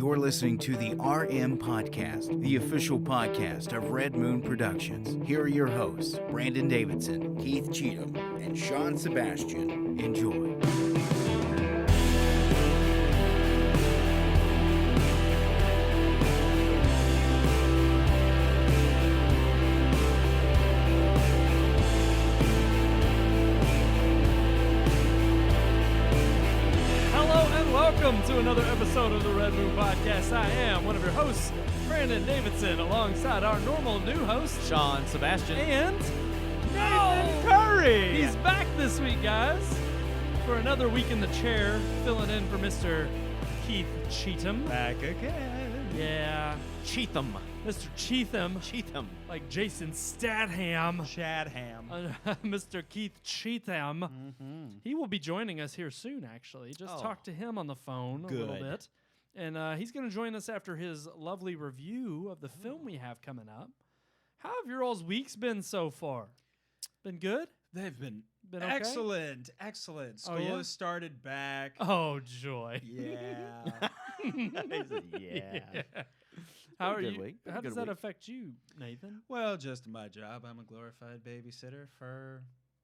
You're listening to the RMPodcast, the official podcast of Red Moon Productions. Here are your hosts, Brandon Davidson, Keith Cheatham, and Sean Sebastian. Enjoy. Welcome to another episode of the Red Moon Podcast. I am one of your hosts, Brandon Davidson, alongside our normal new host, Sean Sebastian. And Nathan Curry. He's back this week, guys, for another week in the chair, filling in for Mr. Keith Cheatham. Back again. Yeah. Cheatham. Mr. Cheatham. Cheatham. Like Jason Statham. Shadham. Mr. Keith Cheatham. Mm-hmm. He will be joining us here soon, actually. Just talk to him on the phone a little bit. And he's going to join us after his lovely review of the film we have coming up. How have your all's weeks been so far? Been good? They've been okay? excellent. Excellent. School has started back. Oh, joy. Yeah. Yeah. How are Good you? week. How Good does that week. affect you, Nathan? Well, just my job. I'm a glorified babysitter for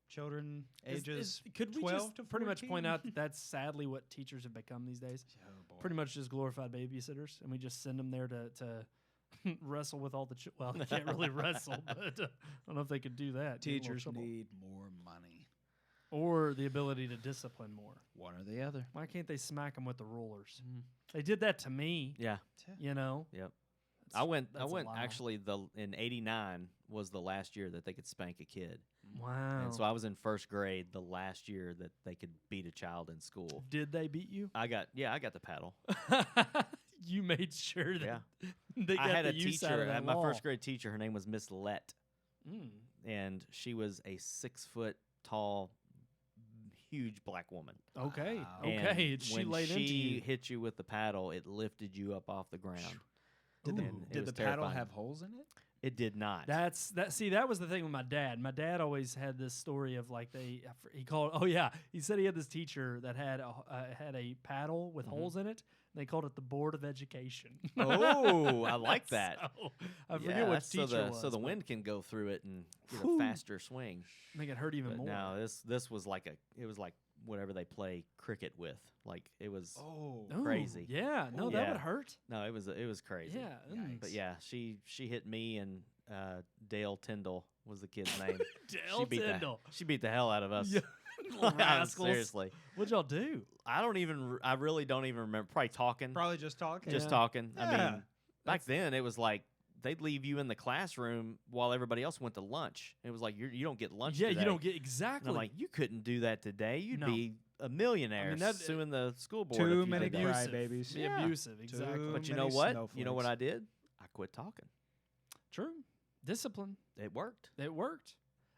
children ages could we 12 just to pretty much 14? point out that that's sadly what teachers have become these days? Oh, boy. Pretty much just glorified babysitters, and we just send them there to wrestle with all the well, they can't really wrestle, but I don't know if they could do that. Get in a little Teachers trouble. need more money. Or the ability to discipline more. One or the other. Why can't they smack them with the rulers? They did that to me. Yeah. You know. Yep. I went that's a lie. actually in 89 was the last year that they could spank a kid. Wow. And so I was in first grade the last year that they could beat a child in school. Did they beat you? I got the paddle. You made sure that Yeah. they got I had the a use out teacher, of that my law. first grade teacher, her name was Miss Lett. Mm. And she was a 6 foot tall, huge black woman. Okay. Wow. Okay. And She when laid into she you. hit you with the paddle, it lifted you up off the ground. Did And it the was paddle terrifying. have holes in it? It did not. See, that was the thing with my dad. My dad always had this story of like he said he had this teacher that had a paddle with holes in it. And they called it the Board of Education. Oh, I like that. So, I forget what teacher it was. So the but wind can go through it and get Whew. a faster swing. make it hurt even But more. no, this was like whatever they play cricket with. Like it was Ooh, crazy. Yeah, no, that Yeah. would hurt. No, it was crazy. Yeah. But yeah, she hit me and Dale Tyndall was the kid's name. Dale Tyndall. She beat the hell out of us. Yeah. Rascals. Seriously. What'd y'all do? I really don't even remember. Probably talking. Probably just talking. Just Yeah. talking. Yeah. I mean, back then it was like they'd leave you in the classroom while everybody else went to lunch. It was like you don't get lunch Yeah, today. you don't get And exactly. I'm like, you couldn't do that today. You'd No. be a millionaire I mean, that- suing the school board. if Too you many did that. abusive. crybabies. Be Yeah. abusive, exactly. Too But you many know what? snowflakes. You know what I did? I quit talking. True. Discipline. It worked. It worked.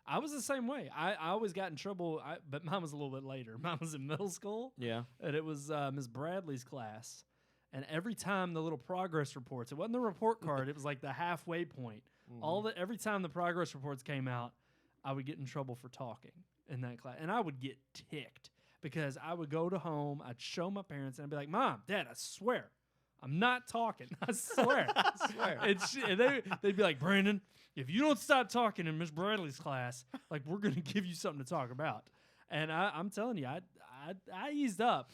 I was the same way. I always got in trouble, but mine was a little bit later. Mine was in middle school, Yeah. and it was Ms. Bradley's class. And every time the little progress reports, it wasn't the report card, it was like the halfway point. Every time the progress reports came out, I would get in trouble for talking in that class. And I would get ticked because I would go to home, I'd show my parents, and I'd be like, Mom, Dad, I swear, I'm not talking. I swear. I swear. And they'd be like, Brandon, if you don't stop talking in Miss Bradley's class, like we're gonna give you something to talk about. And I'm telling you, I eased up,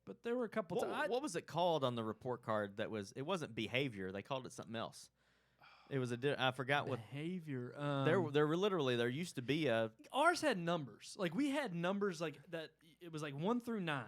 but there were a couple times. What was it called on the report card? It wasn't behavior. They called it something else. It was I forgot what. Behavior. There used to be a. Ours had numbers. Like we had numbers like that. It was like 1 through 9.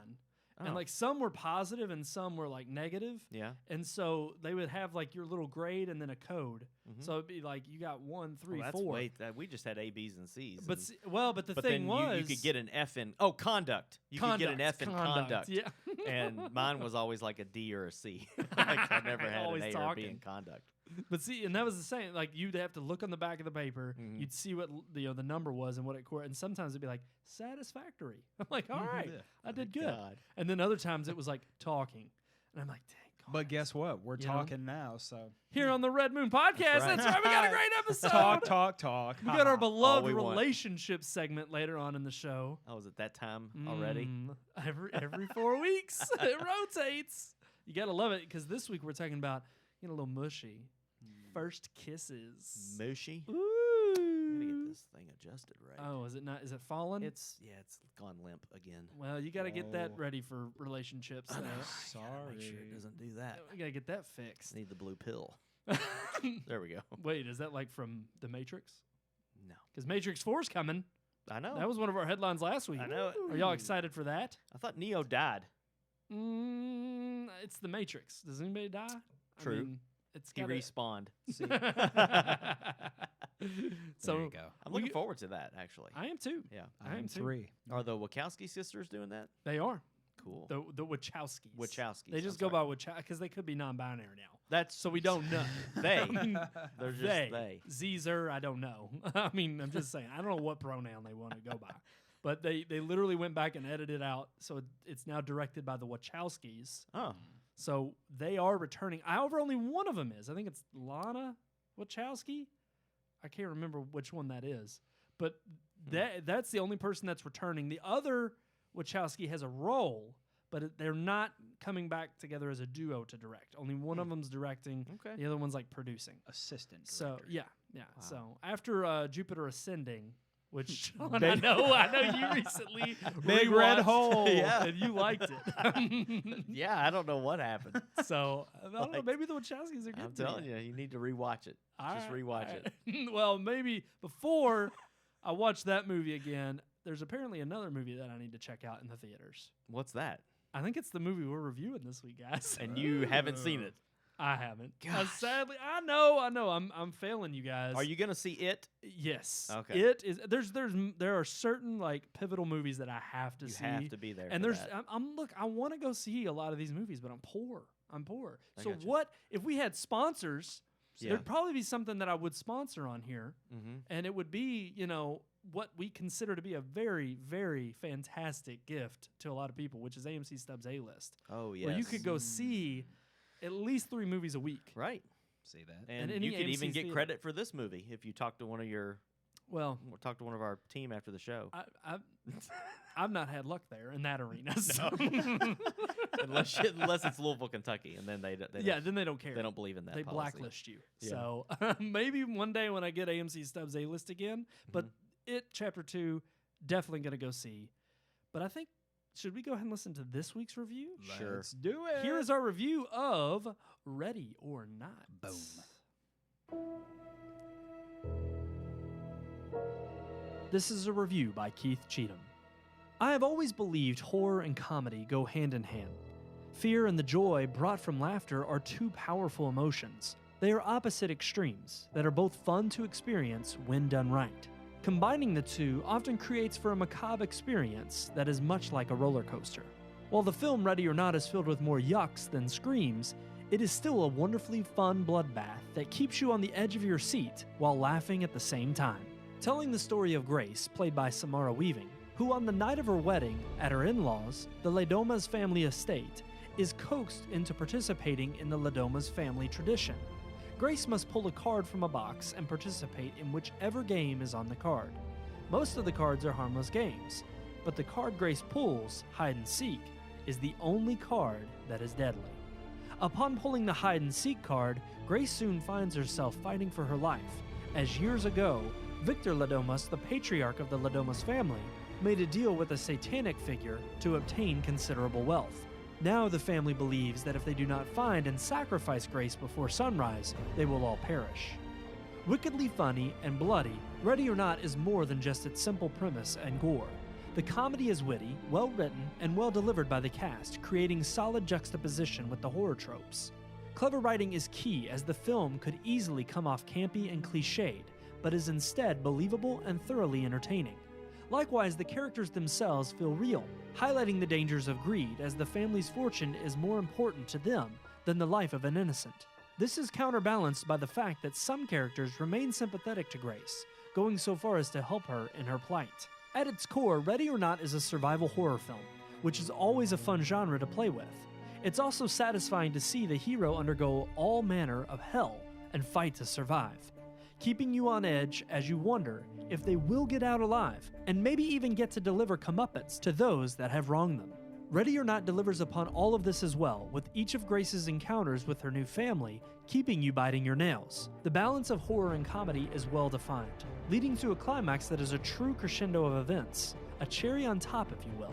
And Oh. like some were positive and some were like negative. Yeah. And so they would have like your little grade and then a code. So it'd be like you got 1, 3, Well, 4. we just had A, B's, and C's. But the but thing then was you could get an F in conduct. You could get an F in conduct. Yeah. And mine was always like a D or a C. Like I never had Always an A or a B talking. in conduct. But see, and that was the same. Like you'd have to look on the back of the paper. You'd see what the number was and what it and sometimes it'd be like satisfactory. I'm like, all right, I did good. God. And then other times it was like talking, and I'm like, dang. God. But guess what? We're You know? talking now, so. Here on the Red Moon Podcast, that's right. We got a great episode. Talk. We got our beloved we want. relationship segment later on in the show. I was at that time already. Every 4 weeks, it rotates. You gotta love it because this week we're talking about a little mushy. First kisses. Mushy. Ooh. I'm gonna get this thing adjusted right. Oh, is it not? Is it fallen? It's gone limp again. Well, you got to get that Oh. ready for relationships. I know. there. I gotta make sure Sorry. it doesn't do that. We got to get that fixed. Need the blue pill. There we go. Wait, is that like from The Matrix? No, Because Matrix 4 is coming. I know. That was one of our headlines last week. I know. Are y'all excited for that? I thought Neo died. It's The Matrix. Does anybody die? True. I mean, it's He gotta- respawned. So There you go. I'm looking forward to that. Actually, I am too. yeah. I am I'm too. 3. Are the Wachowski sisters doing that? They are Cool. the Wachowskis. Wachowskis. They just go by Wachowski because they could be non-binary now. That's So we don't know. they. They're just they. Zer, I don't know. I mean, I'm just saying. I don't know what pronoun they want to go by. But they literally went back and edited out. So it's now directed by the Wachowskis. Oh, So they are returning. However, only one of them is. I think it's Lana Wachowski. I can't remember which one that is. But that's the only person that's returning. The other Wachowski has a role, but they're not coming back together as a duo to direct. Only one of them's directing. okay. The other one's like producing. Assistant. So director. yeah. Wow. So after Jupiter Ascending, which Sean, I know you recently Big red rewatched, hole. Yeah. and you liked it. Yeah, I don't know what happened. So I don't know. Like, Maybe the Wachowskis are good. I'm telling you, you need to rewatch it. Just rewatch it. it. Well, maybe before I watch that movie again, there's apparently another movie that I need to check out in the theaters. What's that? I think it's the movie we're reviewing this week, guys. And you haven't seen it. I haven't. Gosh. Sadly, I know. I'm failing you guys. Are you gonna see it? Yes. Okay. It is. There are certain like pivotal movies that I have to You see. have to be there. And for there's that. look, I want to go see a lot of these movies, but I'm poor. I So gotcha. what if we had sponsors? Yeah. There'd probably be something that I would sponsor on here, Mhm. and it would be what we consider to be a very, very fantastic gift to a lot of people, which is AMC Stubbs A List, Oh yes. where you could go see at least 3 movies a week. Right. See that? And any you could even AMC get theater. credit for this movie if you talk to one of your Well, one of our team after the show. I've not had luck there in that arena. So. unless it's Louisville, Kentucky, and then they Yeah, then they don't care. they don't believe in that. They policy. blacklist you. Yeah. So maybe one day when I get AMC Stubbs A List again, but it Chapter 2 definitely gonna go see. But I think should we go ahead and listen to this week's review? Sure. Let's do it. Here is our review of Ready or Not. Boom. This is a review by Keith Cheatham. I have always believed horror and comedy go hand in hand. Fear and the joy brought from laughter are two powerful emotions. They are opposite extremes that are both fun to experience when done right. Combining the two often creates for a macabre experience that is much like a roller coaster. While the film Ready or Not is filled with more yucks than screams, it is still a wonderfully fun bloodbath that keeps you on the edge of your seat while laughing at the same time. Telling the story of Grace, played by Samara Weaving, who on the night of her wedding at her in-laws, the Ladoma's family estate, is coaxed into participating in the Ladoma's family tradition. Grace must pull a card from a box and participate in whichever game is on the card. Most of the cards are harmless games, but the card Grace pulls, hide and seek, is the only card that is deadly. Upon pulling the hide and seek card, Grace soon finds herself fighting for her life, as years ago, Victor Ladomas, the patriarch of the Ladomas family, made a deal with a satanic figure to obtain considerable wealth. Now the family believes that if they do not find and sacrifice Grace before sunrise, they will all perish. Wickedly funny and bloody, Ready or Not is more than just its simple premise and gore. The comedy is witty, well written, and well delivered by the cast, creating solid juxtaposition with the horror tropes. Clever writing is key, as the film could easily come off campy and cliched, but is instead believable and thoroughly entertaining. Likewise, the characters themselves feel real, highlighting the dangers of greed, as the family's fortune is more important to them than the life of an innocent. This is counterbalanced by the fact that some characters remain sympathetic to Grace, going so far as to help her in her plight. At its core, Ready or Not is a survival horror film, which is always a fun genre to play with. It's also satisfying to see the hero undergo all manner of hell and fight to survive, keeping you on edge as you wonder if they will get out alive, and maybe even get to deliver comeuppance to those that have wronged them. Ready or Not delivers upon all of this as well, with each of Grace's encounters with her new family keeping you biting your nails. The balance of horror and comedy is well defined, leading to a climax that is a true crescendo of events, a cherry on top, if you will.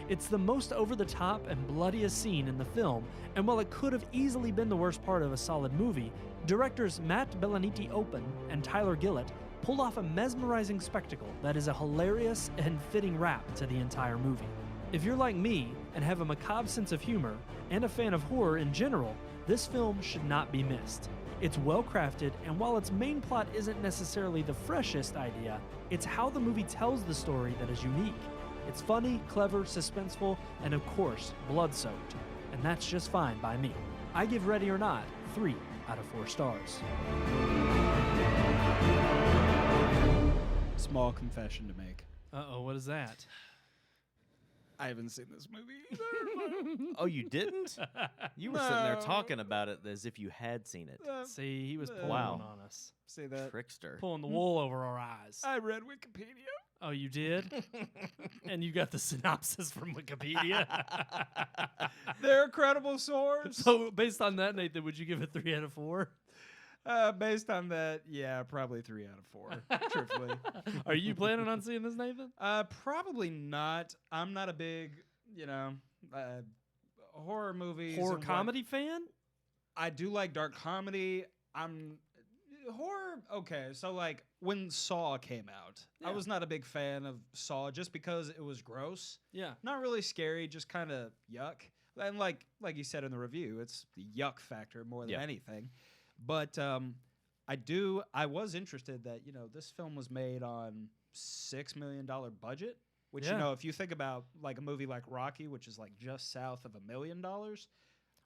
It's the most over-the-top and bloodiest scene in the film, and while it could have easily been the worst part of a solid movie, directors Matt Belaniti-Open and Tyler Gillett pulled off a mesmerizing spectacle that is a hilarious and fitting wrap to the entire movie. If you're like me and have a macabre sense of humor and a fan of horror in general, this film should not be missed. It's well crafted, and while its main plot isn't necessarily the freshest idea, it's how the movie tells the story that is unique. It's funny, clever, suspenseful, and of course, blood-soaked. And that's just fine by me. I give Ready or Not 3 out of 4 stars. Small confession to make. Uh-oh, what is that? I haven't seen this movie either. Oh, you didn't? You were sitting there talking about it as if you had seen it. See, he was pulling Wow. one on us. Say that. Trickster. Pulling the wool over our eyes. I read Wikipedia. Oh, you did? And you got the synopsis from Wikipedia? They're a credible source. So, based on that, Nathan, would you give it 3 out of 4? Based on that, yeah, probably 3 out of 4. Truthfully. Are you planning on seeing this, Nathan? Probably not. I'm not a big, horror movies. Horror and comedy fan? I do like dark comedy. Horror. Okay, so like when Saw came out, I Yeah. was not a big fan of Saw just because it was gross. Yeah. Not really scary, just kind of yuck. And like you said in the review, it's the yuck factor more than Yeah. anything. But I was interested that this film was made on $6 million budget, which Yeah. if you think about like a movie like Rocky, which is like just south of $1 million.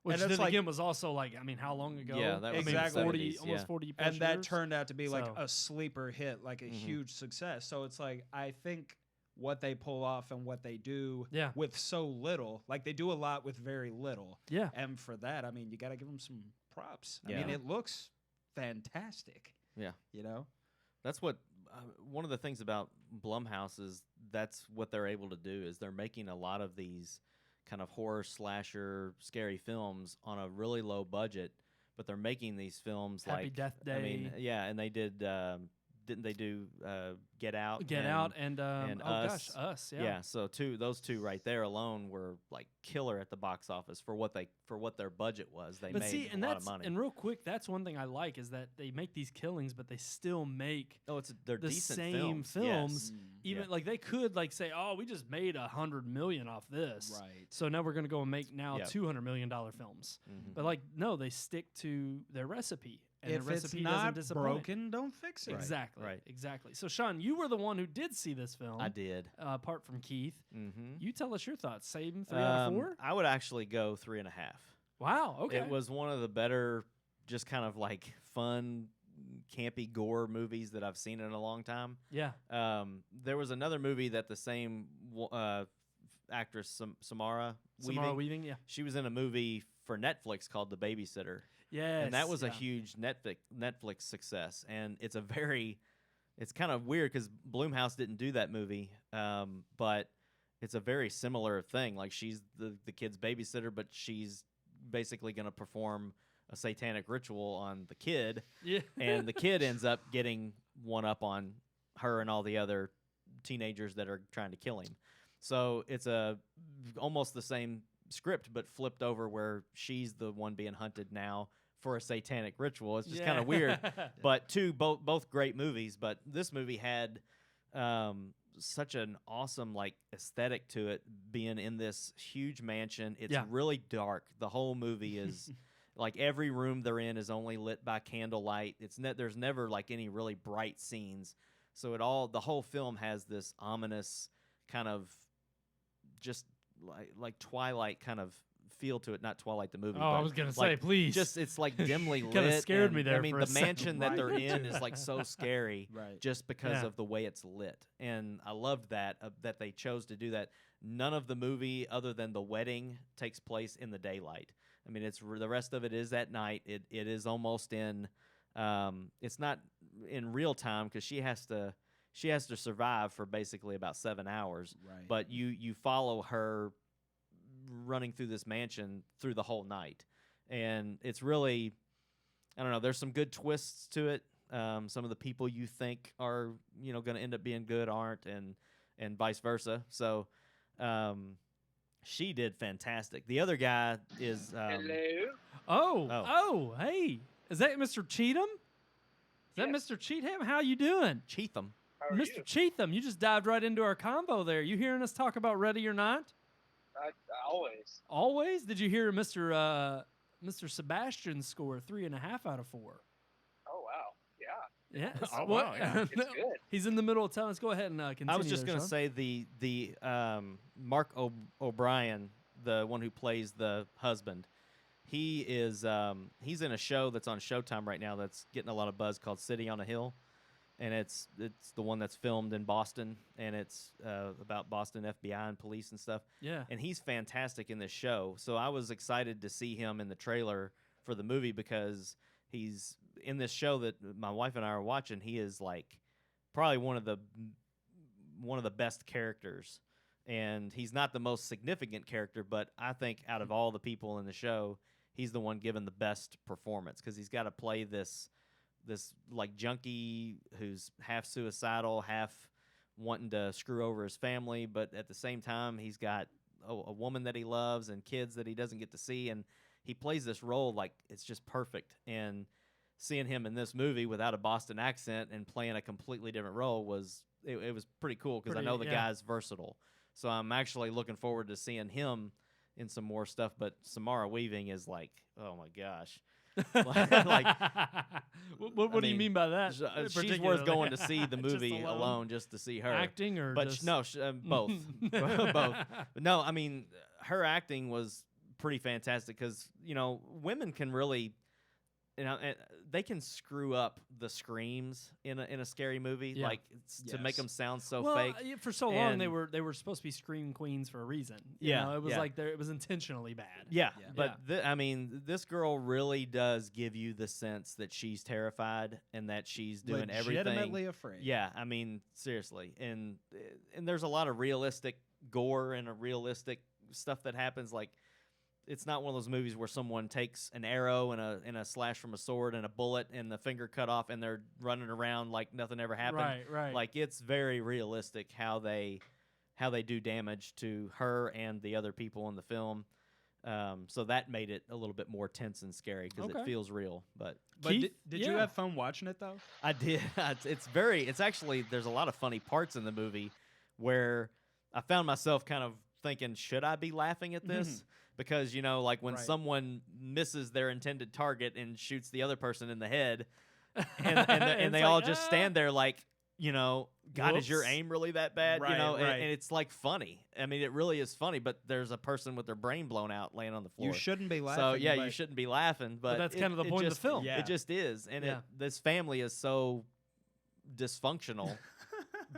Which And then it's like- again was also like, I mean, how long ago? Yeah, that was Exactly. 40, 70s, almost yeah. 40 plus And that years. turned out to be like So- a sleeper hit, like a Mhm. huge success. So it's like I think what they pull off and what they do Yeah. with so little, like they do a lot with very little. Yeah. And for that, I mean, you got to give them some props. I Yeah. mean, it looks fantastic. Yeah. That's what one of the things about Blumhouse is that's what they're able to do is they're making a lot of these kind of horror slasher scary films on a really low budget, but they're making these films Happy like Death Day. I mean, yeah, and they did didn't they do Get Out? Get Out and Us. Us. Yeah. Yeah, so those two right there alone were like killer at the box office for what their budget was. They But made see, and a lot that's of money. and real quick, that's one thing I like is that they make these killings, but they still make They're the decent same films. films. Yes. Even Yeah. like they could like say, oh, we just made $100 million off this, Right. so now we're gonna go and make now Yeah. $200 million films. Mhm. But like no, they stick to their recipe, and If the it's recipe not doesn't disappoint. broken, don't fix it. Exactly. Right. Exactly. So Sean, you were the one who did see this film. I did. Apart from Keith, Mm-hmm. you tell us your thoughts. Same 3 out of 4. I would actually go 3.5. Wow. Okay. It was one of the better, just kind of like fun, campy gore movies that I've seen in a long time. Yeah. There was another movie that the same actress Samara Weaving. Yeah. she was in a movie for Netflix called The Babysitter, Yes. and that was a yeah. huge Netflix success. And it's kind of weird because Blumhouse didn't do that movie, but it's a very similar thing. Like she's the kid's babysitter, but she's basically going to perform a satanic ritual on the kid, Yeah. and the kid ends up getting one up on her and all the other teenagers that are trying to kill him. So it's almost the same script, but flipped over where she's the one being hunted now for a satanic ritual. It's just kind of weird. But both great movies. But this movie had such an awesome like aesthetic to it, being in this huge mansion. It's Yeah. really dark. The whole movie is like every room they're in is only lit by candlelight. There's never like any really bright scenes. So the whole film has this ominous kind of just like Twilight kind of feel to it. Not Twilight the movie. Oh, I but was gonna like, say, please. Just it's like dimly lit. Kinda scared me and, there I mean, for the a second. mansion that they're Right. in is like so scary, Right. just because Yeah. of the way it's lit. And I loved that they chose to do that. None of the movie, other than the wedding, takes place in the daylight. I mean, the rest of it is at night. It is almost in. It's not in real time because she has to survive for basically about 7 hours. Right. But you follow her running through this mansion through the whole night, and it's really, I don't know. There's some good twists to it. Some of the people you think are going to end up being good aren't, and vice versa. So she did fantastic. The other guy is Hello. Oh, hey, is that Mr. Cheatham? Is that Mr. Cheatham? How you doing? Cheatham. How are Mr. you? Cheatham, you just dived right into our convo there. You hearing us talk about Ready or Not? Always. Always? Did you hear Mr. Sebastian score 3.5 out of 4? Oh wow. Yeah. Yes. Oh, What- wow, yeah. It's good. He's in the middle of telling us. Go ahead and continue. I was just there, going to Sean. say the Mark O'Brien, the one who plays the husband. He is he's in a show that's on Showtime right now that's getting a lot of buzz called City on a Hill, and it's the one that's filmed in Boston, and it's about Boston FBI and police and stuff. Yeah. And he's fantastic in this show. So I was excited to see him in the trailer for the movie because he's in this show that my wife and I are watching. He is like probably one of the best characters. And he's not the most significant character, but I think out of all the people in the show, he's the one given the best performance because he's got to play this like junkie who's half suicidal, half wanting to screw over his family, but at the same time he's got a woman that he loves and kids that he doesn't get to see, and he plays this role like it's just perfect. And seeing him in this movie without a Boston accent and playing a completely different role was pretty cool because I know the guy's versatile. So I'm actually looking forward to seeing him in some more stuff. But Samara Weaving is like, oh my gosh. Like, what do you mean by that? She's worth going to see the movie alone just to see her. Acting or but just... no, both. Both. But no, I mean, her acting was pretty fantastic because, women can really, they can screw up the screams in a scary movie, like to make them sound so fake. For so long they were supposed to be scream queens for a reason. You know, it was like it was intentionally bad. Yeah, but I mean, this girl really does give you the sense that she's terrified and that she's doing everything. Legitimately afraid. Yeah, I mean, seriously, and there's a lot of realistic gore and a realistic stuff that happens. Like, it's not one of those movies where someone takes an arrow and a slash from a sword and a bullet and the finger cut off and they're running around like nothing ever happened. Right. Like, it's very realistic how they do damage to her and the other people in the film. So that made it a little bit more tense and scary because it feels real. But Keith, did you have fun watching it though? I did. It's actually, there's a lot of funny parts in the movie where I found myself kind of thinking, should I be laughing at this? Because, like when someone misses their intended target and shoots the other person in the head, and they all just stand there like, God, is your aim really that bad? Right, and it's like funny. I mean, it really is funny, but there's a person with their brain blown out laying on the floor. You shouldn't be laughing. So, you shouldn't be laughing. But that's kind of the point of the film. It just is. And this family is so dysfunctional,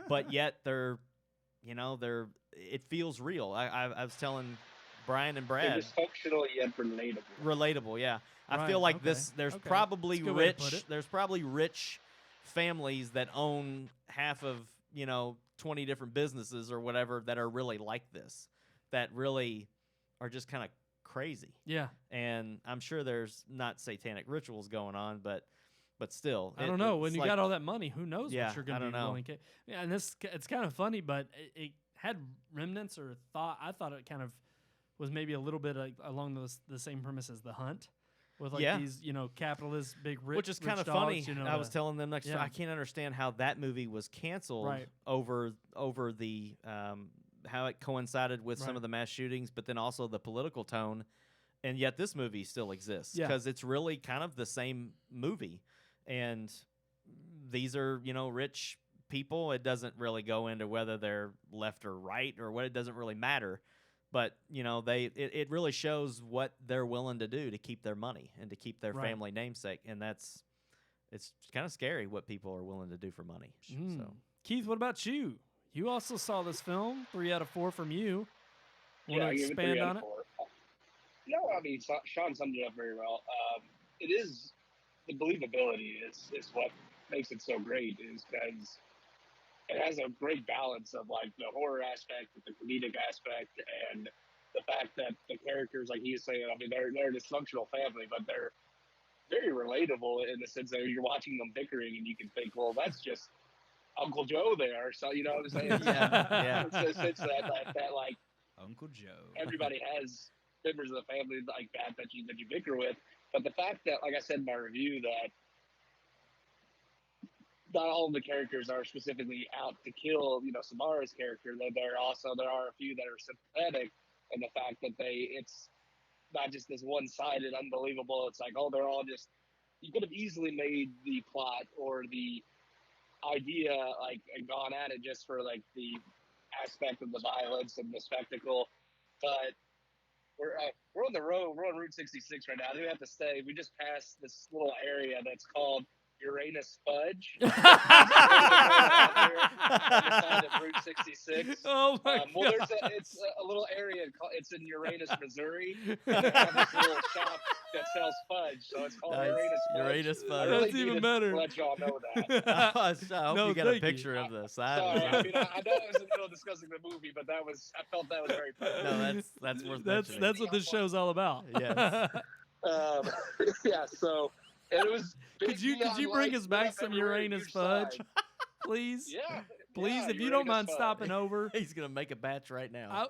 but yet it feels real. I was telling Brian and Brad. It was functional yet relatable. Relatable, yeah. I feel like there's probably rich families that own half of, 20 different businesses or whatever that are really like this, that really are just kind of crazy. Yeah. And I'm sure there's not satanic rituals going on, but still. I don't know. When you got all that money, who knows what you're going to be willing to. Yeah, and it's kind of funny, but it had remnants or thought. I thought it kind of was maybe a little bit along the same premise as The Hunt, with like these capitalist big rich, which is kind of dogs, funny. I was telling them next. I can't understand how that movie was canceled over the how it coincided with some of the mass shootings, but then also the political tone, and yet this movie still exists because it's really kind of the same movie, and these are rich people. It doesn't really go into whether they're left or right or what. It doesn't really matter. But, it really shows what they're willing to do to keep their money and to keep their family namesake. And it's kind of scary what people are willing to do for money. So, Keith, what about you? You also saw this film, 3 out of 4 from you. Want Yeah, to I give it expand 3 out on of it? 4. No, I mean, Sean summed it up very well. It is, the believability is what makes it so great, is because it has a great balance of like the horror aspect with the comedic aspect, and the fact that the characters, like he was saying, I mean, they're a dysfunctional family, but they're very relatable in the sense that you're watching them bickering and you can think, well, that's just Uncle Joe there. So, you know what I'm saying? Yeah. It's that like Uncle Joe. everybody has members of the family like that you bicker with. But the fact that, like I said in my review, that not all of the characters are specifically out to kill, you know, Samara's character. There are a few that are sympathetic, and the fact that it's not just this one-sided, unbelievable. It's like, oh, they're all just. You could have easily made the plot or the idea like and gone at it just for like the aspect of the violence and the spectacle, but we're on the road. We're on Route 66 right now. We have to stay. We just passed this little area that's called Uranus Fudge. On the side of Route 66. Oh my well, god! It's a little area. It's in Uranus, Missouri. And they have this little shop that sells fudge, so it's called Uranus Fudge. Fudge. I really That's even needed better. to let y'all know that. I hope No, you got a thank you. picture of this. Sorry, I mean, I know it was in the middle of discussing the movie, but I felt that was very funny. No, that's worth That's mentioning. what this show's all about. Yes. Yeah, so and it was. Could you bring us back some Uranus Fudge, please? Yeah, Please, yeah, if you don't Uranus mind Fudge. stopping over. He's gonna make a batch right now.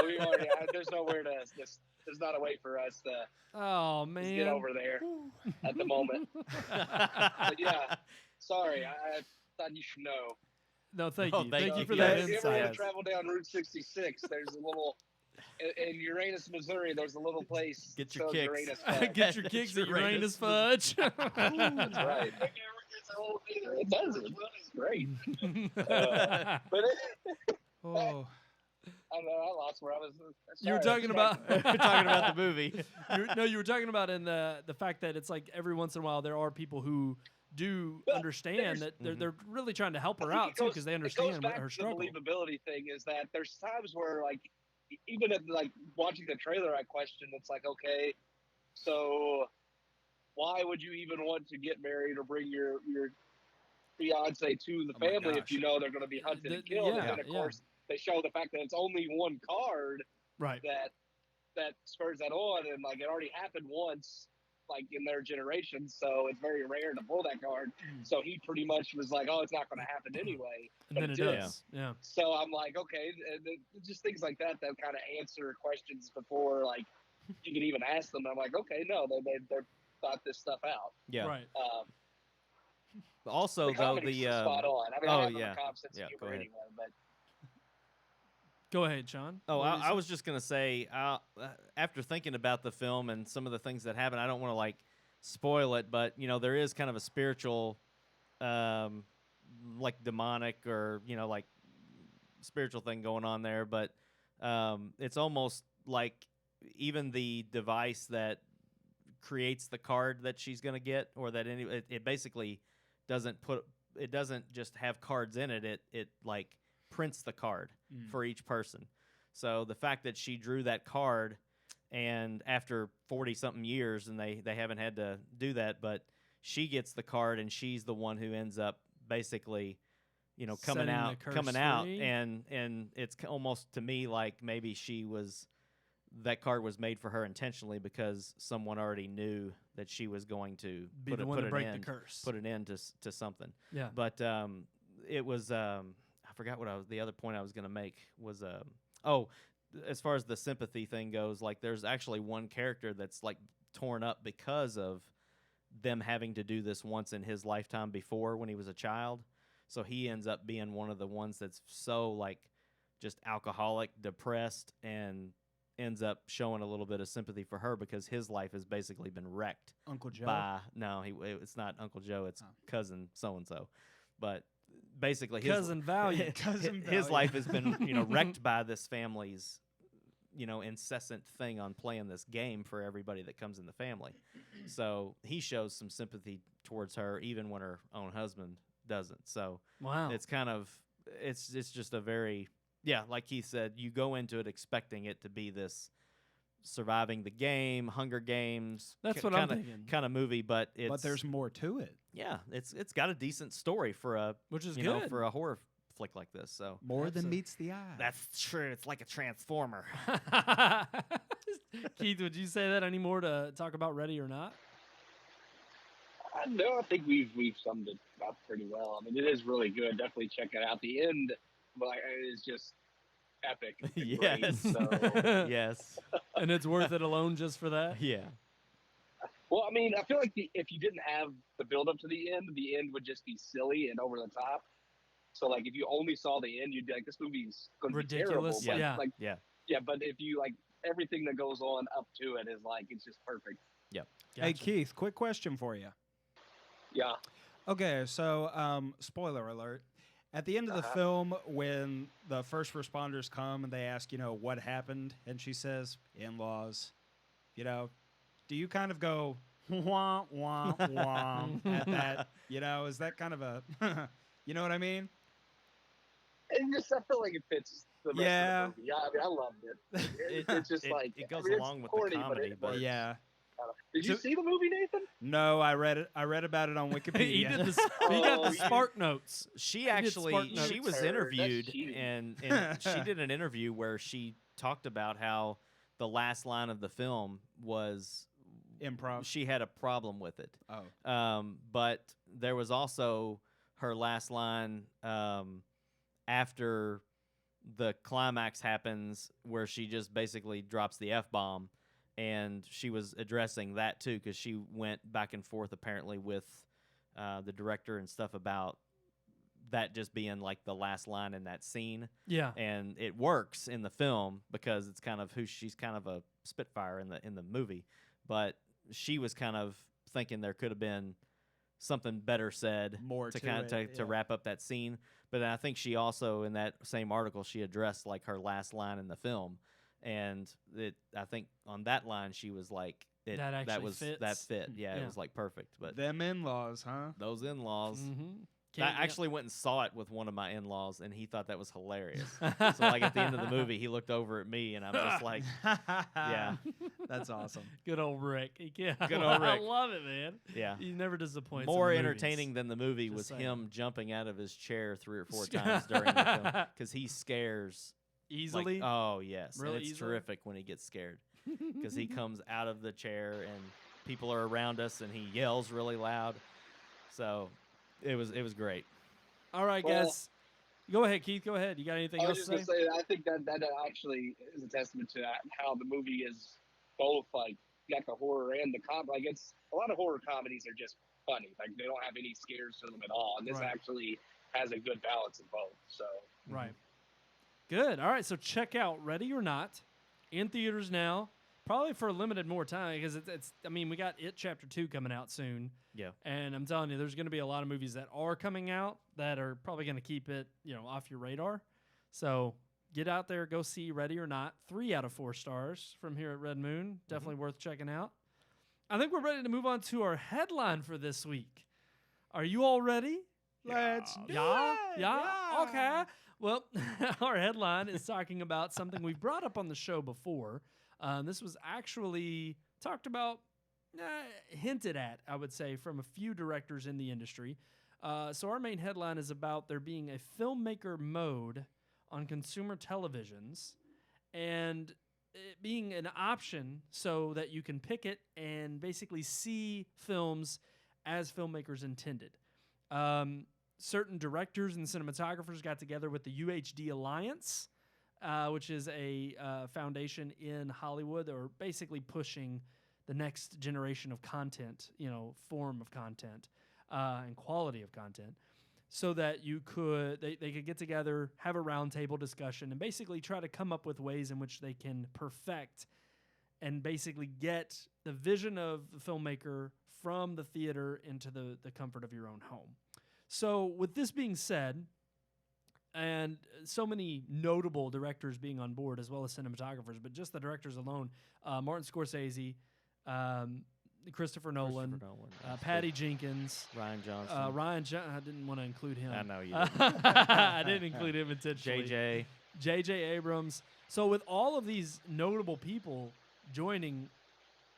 We already. There's nowhere to. There's not a way for us to Oh just man. get over there at the moment. But yeah, sorry. I thought you should know. No, thank Oh, you. thank Thank you you. for Yeah, that If you ever insight. want to travel down Route 66, there's a little. In Uranus, Missouri, there's a little place. Get that your sells kicks. Uranus Fudge. Get your kicks at Uranus Fudge. That's right. It does. It's great. But Oh. I don't know. I lost where I was. You were sorry, talking I about We're talking about the movie. you were talking about in the fact that it's like every once in a while there are people who do Well, understand that they're really trying to help her I think out it too goes- because they it understand goes back her to struggle. The believability thing is that there's times where, like, even at like watching the trailer, I question. It's like, okay, so why would you even want to get married or bring your fiance to the Oh my family if gosh. you know they're going to be hunted and killed? yeah, And then, of yeah. course, they show the fact that it's only one card Right. that spurs that on, and like it already happened once, like in their generation, so it's very rare to pull that card. So he pretty much was like, "Oh, it's not going to happen anyway." And but then it did. does. Yeah. So I'm like, okay, just things like that kind of answer questions before like you can even ask them. I'm like, okay, no, they're thought this stuff out. Yeah. Right. Also, The though, comedy's the spot on. I mean, oh, I have yeah. a comp sense Yeah, of go humor ahead. anyway, but Go ahead, Sean. Oh, What were you I saying? was just gonna say, after thinking about the film and some of the things that happen, I don't want to like spoil it, but you know, there is kind of a spiritual, like demonic or like spiritual thing going on there. But it's almost like even the device that creates the card that she's gonna get, or that it basically doesn't just have cards in it. It like prints the card for each person. So the fact that she drew that card, and after 40-something years, and they haven't had to do that, but she gets the card, and she's the one who ends up basically, coming Setting the out, curse free. and it's almost to me like maybe that card was made for her intentionally because someone already knew that she was going to Be the one put to an break end, the curse. put an end to something. Yeah. But it was I forgot the other point I was going to make was as far as the sympathy thing goes, like there's actually one character that's like torn up because of them having to do this once in his lifetime before when he was a child. So he ends up being one of the ones that's so like just alcoholic, depressed, and ends up showing a little bit of sympathy for her because his life has basically been wrecked Uncle Joe. it's not Uncle Joe, it's Oh. cousin so-and-so. But basically Cousin Valiant. Cousin his Valiant. life has been wrecked by this family's incessant thing on playing this game for everybody that comes in the family. So he shows some sympathy towards her even when her own husband doesn't. So Wow. it's kind of it's just a very like Keith said, you go into it expecting it to be this surviving the game, Hunger Games. That's what I'm thinking. Kind of movie, but it's But there's more to it. it's got a decent story for a Which is you know good. for a horror flick like this. So More than Absolutely. meets the eye. that's true. It's like a transformer. Keith, would you say that anymore to talk about Ready or Not? No, I think we've summed it up pretty well. I mean, it is really good. Definitely check it out. The end, like, it is just epic. and great, Yes. so. Yes. And it's worth it alone just for that? Yeah. Well, I mean, I feel like if you didn't have the build up to the end would just be silly and over the top. So, like, if you only saw the end, you'd be like, this movie's going to be terrible. Ridiculous, But, yeah. like, Yeah. yeah, but if you, like, everything that goes on up to it is, like, it's just perfect. Hey, Gotcha. Keith, quick question for you. Yeah. Okay, so spoiler alert. At the end of the film, when the first responders come and they ask, what happened, and she says, in-laws, do you kind of go, wah, wah, wah, at that? Is that kind of a, you know what I mean? And just, I feel like it fits the rest Yeah. of the movie. Yeah, I mean, I loved it. It's just like, it goes I mean, it's along with corny, the comedy, it but works. Yeah. Did you So- see the movie, Nathan? No, I read it. I read about it on he Wikipedia. did the, he got Oh, the you- Spark Notes. she did actually Spark she Notes. was That's interviewed cheating. and she did an interview where she talked about how the last line of the film was Improv. she had a problem with it. Oh. But there was also her last line after the climax happens where she just basically drops the F-bomb, and she was addressing that too because she went back and forth apparently with the director and stuff about that just being like the last line in that scene. Yeah. And it works in the film because it's kind of who she's kind of a spitfire in the movie, but she was kind of thinking there could have been something better said More to to kind of it, to yeah. wrap up that scene. But I think she also in that same article she addressed like her last line in the film, and I think on that line she was like That actually was fits. that fit. Yeah, Yeah. it was like perfect. But Them in-laws, huh? those in-laws. Mm-hmm. I actually went and saw it with one of my in-laws, and he thought that was hilarious. So, like, at the end of the movie, he looked over at me, and I'm just like, yeah. That's awesome. Good old Rick. Yeah. Good old I Rick. love it, man. Yeah. He never disappoints. More in the entertaining movies. than the movie Just was saying. him jumping out of his chair 3 or 4 times during the film because he scares Easily. Like, oh yes, Really and it's easily? terrific when he gets scared because he comes out of the chair and people are around us and he yells really loud. So it was great. All right, Well- guys. Go ahead, Keith. Go ahead. You got anything I else was to just say? going to say, I think that actually is a testament to how the movie is both, like, got the horror and the comedy. Like, it's a lot of horror comedies are just funny. Like, they don't have any scares to them at all. And this Right. actually has a good balance of both. So, Right. Good. All right. So check out Ready or Not in theaters now, probably for a limited more time because it's. I mean, we got It Chapter 2 coming out soon. Yeah. And I'm telling you, there's going to be a lot of movies that are coming out that are probably going to keep it, off your radar. So get out there, go see Ready or Not. 3 out of 4 stars from here at Red Moon. Definitely worth checking out. I think we're ready to move on to our headline for this week. Are you all ready? Let's do Yeah? it. Yeah? Yeah. Okay. Well, our headline is talking about something we've brought up on the show before. This was actually talked about, hinted at, I would say, from a few directors in the industry. So our main headline is about there being a filmmaker mode on consumer televisions and it being an option so that you can pick it and basically see films as filmmakers intended. Certain directors and cinematographers got together with the UHD Alliance, which is a foundation in Hollywood that are basically pushing the next generation of content, form of content and quality of content, so that they could get together, have a roundtable discussion, and basically try to come up with ways in which they can perfect and basically get the vision of the filmmaker from the theater into the comfort of your own home. So with this being said, and so many notable directors being on board as well as cinematographers, but just the directors alone, Martin Scorsese, Christopher Nolan, Patty Jenkins, Ryan Johnson. I didn't want to include him. I know you didn't. I didn't include him intentionally. JJ. J.J. Abrams. So with all of these notable people joining,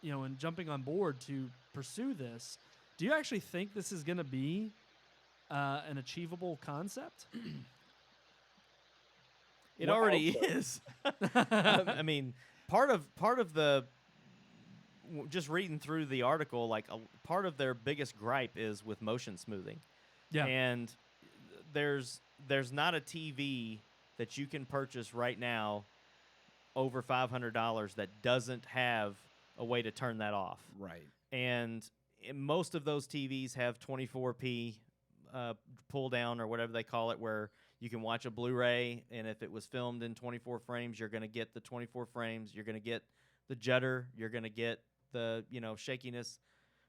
and jumping on board to pursue this, do you actually think this is going to be an achievable concept? It Well, already also- is. I mean, part of the just reading through the article, like part of their biggest gripe is with motion smoothing. Yeah. And there's not a TV that you can purchase right now over $500 that doesn't have a way to turn that off. Right. And most of those TVs have 24p pull down or whatever they call it, where you can watch a Blu-ray, and if it was filmed in 24 frames, you're going to get the 24 frames. You're going to get the judder. You're going to get the shakiness.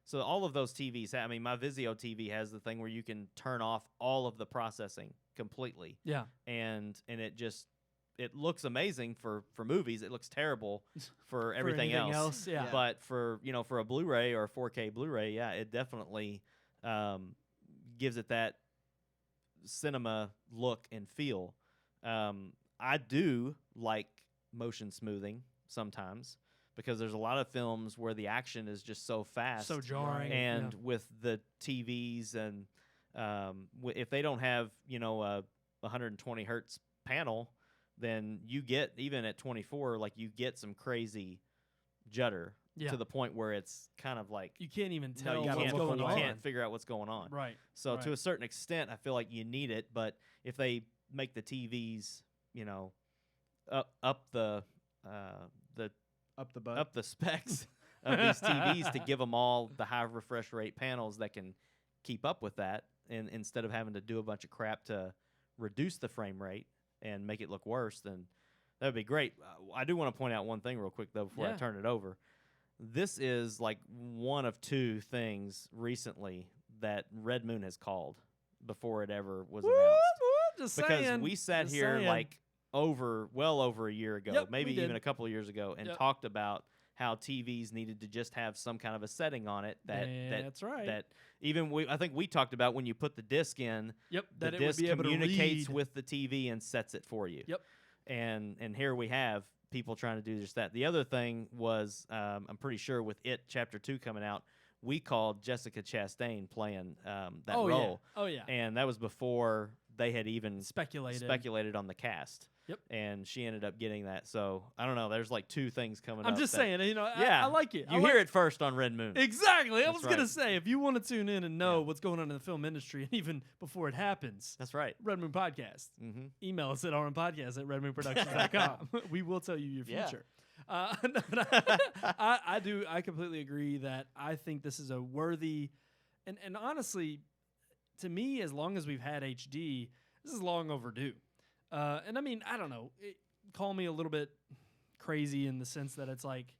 So all of those TVs, I mean, my Vizio TV has the thing where you can turn off all of the processing completely. Yeah. And it looks amazing for movies. It looks terrible for everything anything else. Yeah. But for for a Blu-ray or a 4K Blu-ray, yeah, it definitely gives it that cinema look and feel. I do like motion smoothing sometimes because there's a lot of films where the action is just so fast, So jarring. and yeah. with the TVs and if they don't have a 120 hertz panel, then you get, even at 24, like you get some crazy judder Yeah. to the point where it's kind of like You can't even no, tell you what's can't, going you on. can't figure out what's going on. Right. So to right. a certain extent, I feel like you need it. But if they make the TVs, up the Up the butt. up the specs of these TVs to give them all the high refresh rate panels that can keep up with that, and instead of having to do a bunch of crap to reduce the frame rate and make it look worse, then that would be great. I do want to point out one thing real quick, though, before I Yeah. turn it over. This is like one of two things recently that Red Moon has called before it ever was Whoop, announced. whoop, just Because saying. we sat Just here saying. like well over a year ago, Yep, maybe we did. even a couple of years ago, and Yep. talked about how TVs needed to just have some kind of a setting on it that That's right. that even I think we talked about when you put the disc in, Yep. the That it would disc be able to communicates read. with the TV and sets it for you. Yep. And here we have people trying to do just that. The other thing was, I'm pretty sure with It Chapter 2 coming out, we called Jessica Chastain playing that oh role. yeah. Oh yeah. And that was before they had even Speculated. on the cast. Yep. And she ended up getting that. So I don't know. There's like two things coming up. I'm just that- saying. Yeah. I like it. You hear it first on Red Moon. Exactly. I That's was gonna right. say, if you want to tune in and know Yeah. what's going on in the film industry, and even before it happens, That's right. Red Moon Podcast. Mm-hmm. Email us at rmpodcast@redmoonproductions.com. We will tell you your Yeah. future. No, but I completely agree that I think this is a worthy, and honestly, to me, as long as we've had HD, this is long overdue. And I mean, I don't know. Call me a little bit crazy in the sense that it's like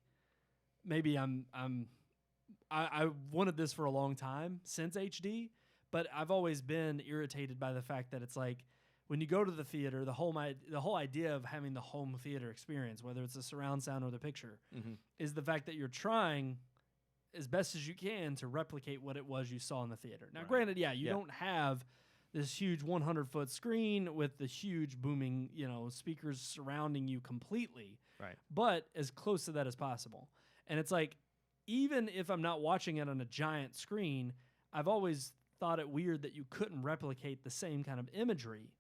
maybe I wanted this for a long time since HD, but I've always been irritated by the fact that it's like when you go to the theater, the whole idea of having the home theater experience, whether it's the surround sound or the picture, Mm-hmm. is the fact that you're trying as best as you can to replicate what it was you saw in the theater. Now, Right. granted, you Yeah. don't have this huge 100-foot screen with the huge booming, speakers surrounding you completely. Right. But as close to that as possible. And it's like, even if I'm not watching it on a giant screen, I've always thought it weird that you couldn't replicate the same kind of imagery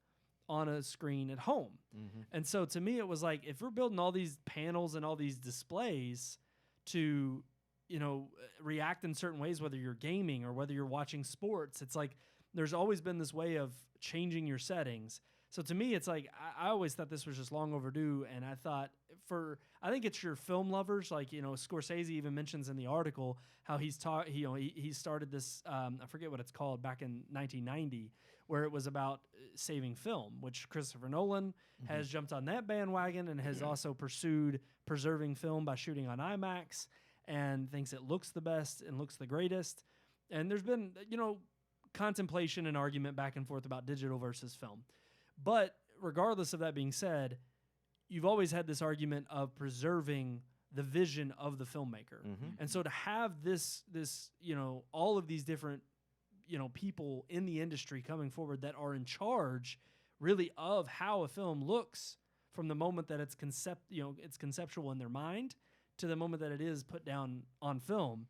on a screen at home. Mm-hmm. And so to me, it was like, if we're building all these panels and all these displays to, react in certain ways, whether you're gaming or whether you're watching sports, it's like there's always been this way of changing your settings. So to me, it's like I always thought this was just long overdue, and I thought I think it's your film lovers, like Scorsese even mentions in the article how he started this I forget what it's called back in 1990, where it was about saving film, which Christopher Nolan has jumped on that bandwagon and has also pursued preserving film by shooting on IMAX and thinks it looks the best and looks the greatest. And there's been contemplation and argument back and forth about digital versus film. But regardless of that being said, you've always had this argument of preserving the vision of the filmmaker. Mm-hmm. And so to have this all of these different people in the industry coming forward that are in charge really of how a film looks from the moment that it's conceptual in their mind to the moment that it is put down on film.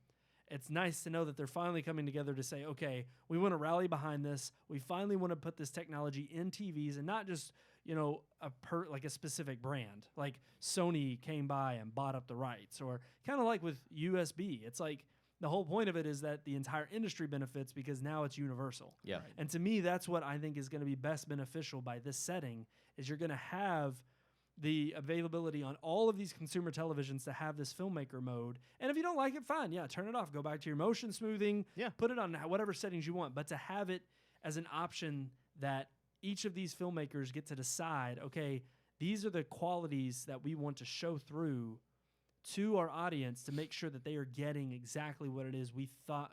It's nice to know that they're finally coming together to say, okay, we want to rally behind this. We finally want to put this technology in TVs and not just, like a specific brand. Like Sony came by and bought up the rights, or kind of like with USB. It's like the whole point of it is that the entire industry benefits because now it's universal. Yeah. Right. And to me, that's what I think is going to be best beneficial by this setting is you're going to have the availability on all of these consumer televisions to have this filmmaker mode. And if you don't like it, fine. Yeah, turn it off. Go back to your motion smoothing. Yeah. Put it on whatever settings you want. But to have it as an option that each of these filmmakers get to decide, okay, these are the qualities that we want to show through to our audience to make sure that they are getting exactly what it is we thought,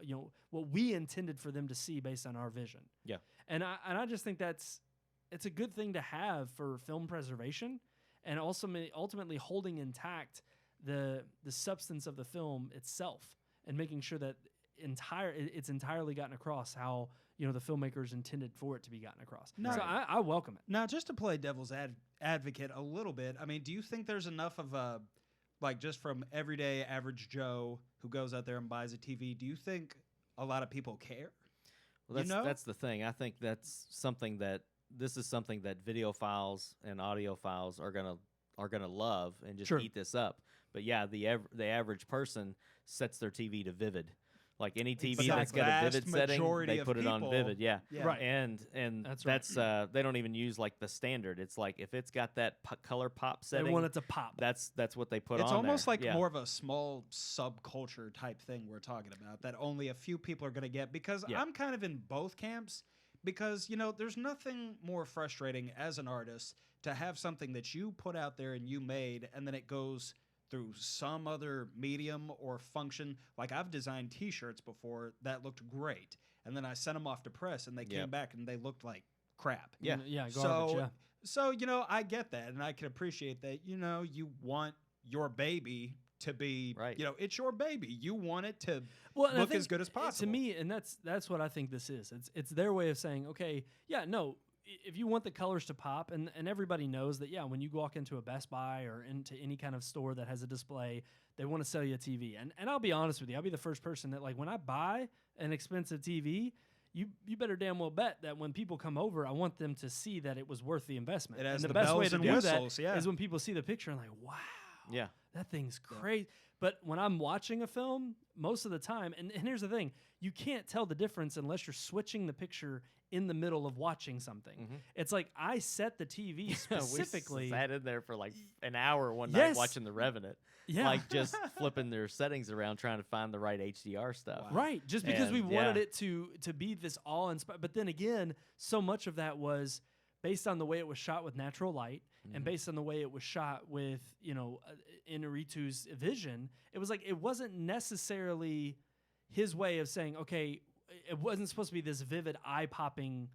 what we intended for them to see based on our vision. Yeah. And I just think it's a good thing to have for film preservation and also ultimately holding intact the substance of the film itself and making sure that it's entirely gotten across how the filmmakers intended for it to be gotten across. No. So I welcome it. Now, just to play devil's advocate a little bit, I mean, do you think there's enough of a, like just from everyday average Joe who goes out there and buys a TV, do you think a lot of people care? Well, that's the thing. I think this is something that videophiles and audiophiles are gonna love and just eat this up. But yeah, the average person sets their TV to vivid. Like any TV that's got a vivid setting, they put it on vivid. Yeah. Right. And that's they don't even use like the standard. It's like if it's got that color pop setting, they want it to pop. That's what they put on. It's almost there. like more of a small subculture type thing we're talking about that only a few people are going to get. Because I'm kind of in both camps. Because there's nothing more frustrating as an artist to have something that you put out there and you made, and then it goes through some other medium or function. Like I've designed T-shirts before that looked great, and then I sent them off to press, and they came back and they looked like crap. Yeah, Garbage, So I get that, and I can appreciate that. You want your baby to be right. It's your baby. You want it to look as good as possible. To me, and that's what I think this is. It's their way of saying, okay, if you want the colors to pop, and everybody knows that, when you walk into a Best Buy or into any kind of store that has a display, they want to sell you a TV. And I'll be honest with you, I'll be the first person that, like, when I buy an expensive TV, you better damn well bet that when people come over, I want them to see that it was worth the investment. It has and the best bells way to and do whistles, that is when people see the picture and like, wow. Yeah. That thing's great. But when I'm watching a film, most of the time, and here's the thing, you can't tell the difference unless you're switching the picture in the middle of watching something. Mm-hmm. It's like I set the TV specifically. We sat in there for like an hour one night watching The Revenant. Yeah. Like just flipping their settings around trying to find the right HDR stuff. Wow. Right. Just because we wanted yeah. it to be this awe-inspiring. But then again, so much of that was based on the way it was shot with natural light and based on the way it was shot with, Inarritu's vision. It was like it wasn't necessarily his way of saying, okay, it wasn't supposed to be this vivid, eye-popping,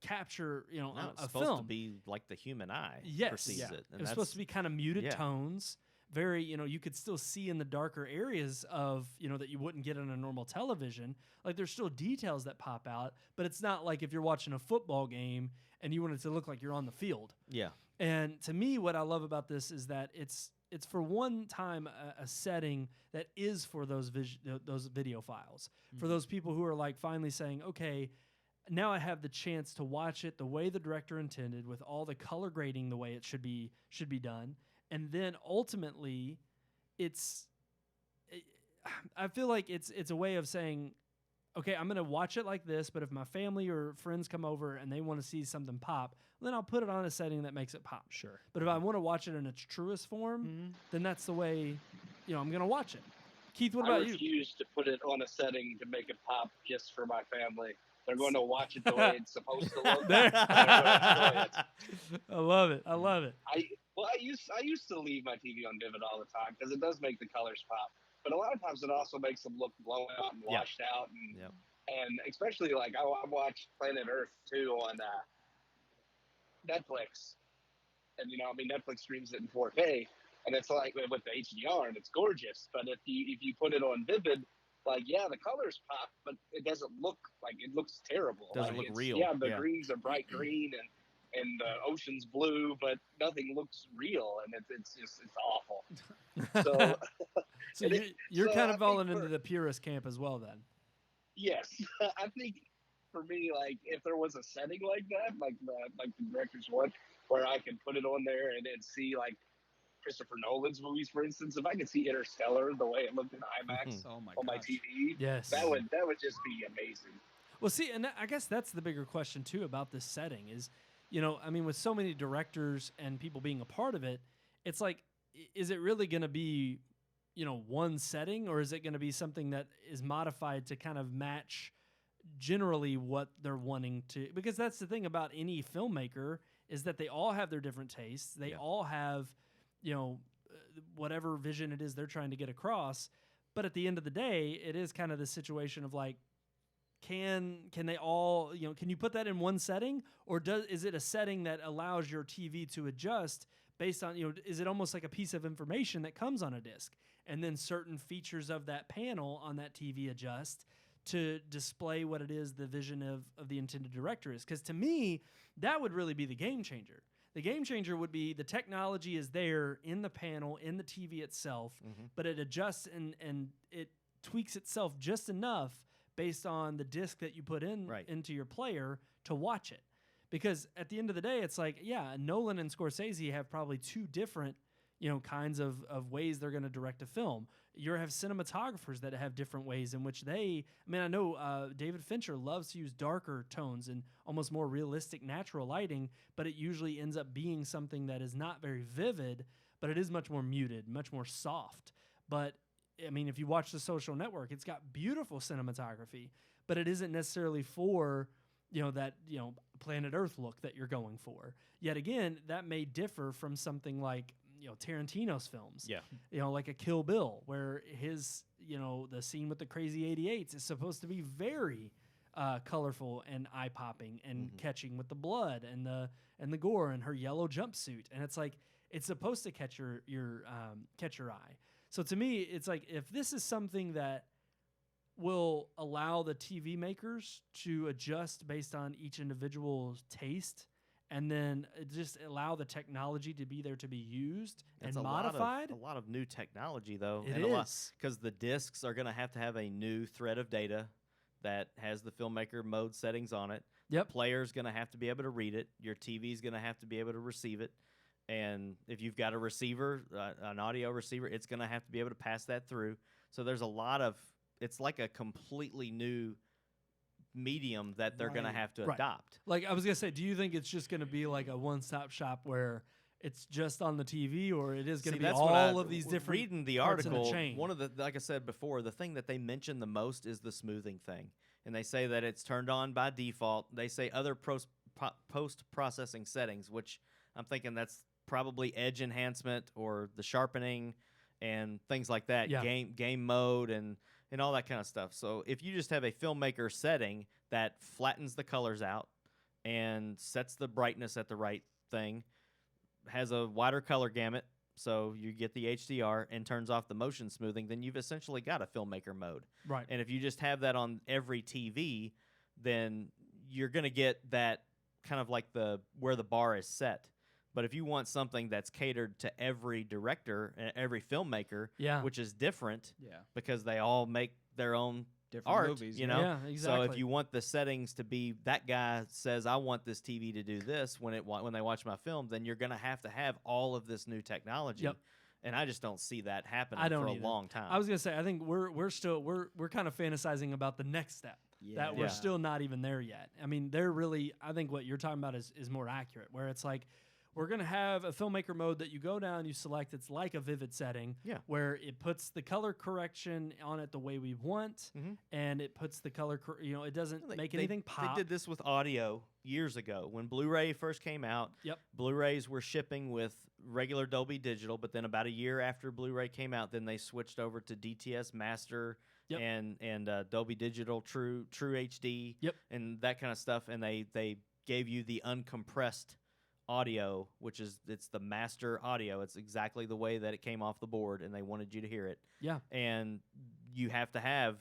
capture, No, a it's supposed film. to be like the human eye perceives it. And it was supposed to be kind of muted tones. Very, you could still see in the darker areas of, that you wouldn't get on a normal television. Like there's still details that pop out, but it's not like if you're watching a football game and you want it to look like you're on the field. Yeah. And to me, what I love about this is that it's for one time a setting that is for those video files, for those people who are like finally saying, okay, now I have the chance to watch it the way the director intended, with all the color grading the way it should be done. And then ultimately, I feel like it's a way of saying, okay, I'm going to watch it like this, but if my family or friends come over and they want to see something pop, then I'll put it on a setting that makes it pop. Sure. But if I want to watch it in its truest form, then that's the way, I'm going to watch it. Keith, what about you? I refuse to put it on a setting to make it pop just for my family. They're going to watch it the way it's supposed to look. I love it. I used to leave my TV on vivid all the time because it does make the colors pop. But a lot of times it also makes them look blown out and washed out. And especially like I watched Planet Earth 2 on Netflix. And, Netflix streams it in 4K. And it's like with the HDR and it's gorgeous. But if you put it on vivid, the colors pop, but it doesn't look like it looks terrible. Doesn't look real. Yeah, the greens are bright green and the ocean's blue, but nothing looks real, and it's awful. So, so you're kind of falling into the purist camp as well, then. Yes, I think for me, like if there was a setting like that, like the director's one, where I can put it on there and then see like Christopher Nolan's movies, for instance. If I could see Interstellar the way it looked in IMAX Oh my on my gosh. TV, Yes. that would just be amazing. Well, see, and I guess that's the bigger question too about this setting is, I mean, with so many directors and people being a part of it, it's like, is it really going to be, one setting, or is it going to be something that is modified to kind of match generally what they're wanting to? Because that's the thing about any filmmaker is that they all have their different tastes. They all have, whatever vision it is they're trying to get across. But at the end of the day, it is kind of the situation of like, can they all, can you put that in one setting, or is it a setting that allows your TV to adjust based on, is it almost like a piece of information that comes on a disc, and then certain features of that panel on that TV adjust to display what it is the vision of the intended director is? Because to me, that would really be the game changer. The game changer would be the technology is there in the panel, in the TV itself, but it adjusts and it tweaks itself just enough based on the disc that you put in into your player to watch it. Because at the end of the day, it's like, Nolan and Scorsese have probably two different, kinds of ways they're going to direct a film. You have cinematographers that have different ways in which I know David Fincher loves to use darker tones and almost more realistic natural lighting, but it usually ends up being something that is not very vivid, but it is much more muted, much more soft. But I mean, if you watch The Social Network, it's got beautiful cinematography, but it isn't necessarily for, that, planet Earth look that you're going for. Yet again, that may differ from something like, Tarantino's films. Yeah. Like a Kill Bill, where his, the scene with the crazy 88s is supposed to be very colorful and eye-popping and catching with the blood and the gore and her yellow jumpsuit. And it's like, it's supposed to catch your eye. So to me, it's like, if this is something that will allow the TV makers to adjust based on each individual's taste, and then just allow the technology to be there to be used and modified. A lot of new technology, though. It is. Because the discs are going to have a new thread of data that has the filmmaker mode settings on it. Yep. The player's going to have to be able to read it. Your TV's going to have to be able to receive it. And if you've got a receiver, an audio receiver, it's going to have to be able to pass that through. So there's a lot of, it's like a completely new medium that they're going to have to adopt. Like I was going to say, do you think it's just going to be like a one-stop shop where it's just on the TV, or it is going to be all of these different reading the parts article, in the chain? One of the, like I said before, the thing that they mention the most is the smoothing thing. And they say that it's turned on by default. They say other post-processing settings, which I'm thinking that's probably edge enhancement or the sharpening and things like that, game mode and all that kind of stuff. So if you just have a filmmaker setting that flattens the colors out and sets the brightness at the right thing, has a wider color gamut, so you get the HDR, and turns off the motion smoothing, then you've essentially got a filmmaker mode. Right. And if you just have that on every TV, then you're going to get that kind of like where the bar is set. But if you want something that's catered to every director and every filmmaker, which is different, because they all make their own different art, movies, Yeah, exactly. So if you want the settings to be, that guy says, I want this TV to do this when they watch my film, then you're going to have all of this new technology. Yep. And I just don't see that happening for a long time. I was going to say, I think we're kind of fantasizing about the next step. That we're still not even there yet. I mean, I think what you're talking about is more accurate, where it's like, we're going to have a filmmaker mode that you go down, you select. It's like a vivid setting where it puts the color correction on it the way we want, and it puts the color, it doesn't make anything pop. They did this with audio years ago. When Blu-ray first came out, Blu-rays were shipping with regular Dolby Digital, but then about a year after Blu-ray came out, then they switched over to DTS Master and Dolby Digital True HD and that kind of stuff, and they gave you the uncompressed audio, which it's the master audio. It's exactly the way that it came off the board, and they wanted you to hear it. Yeah. And you have to have,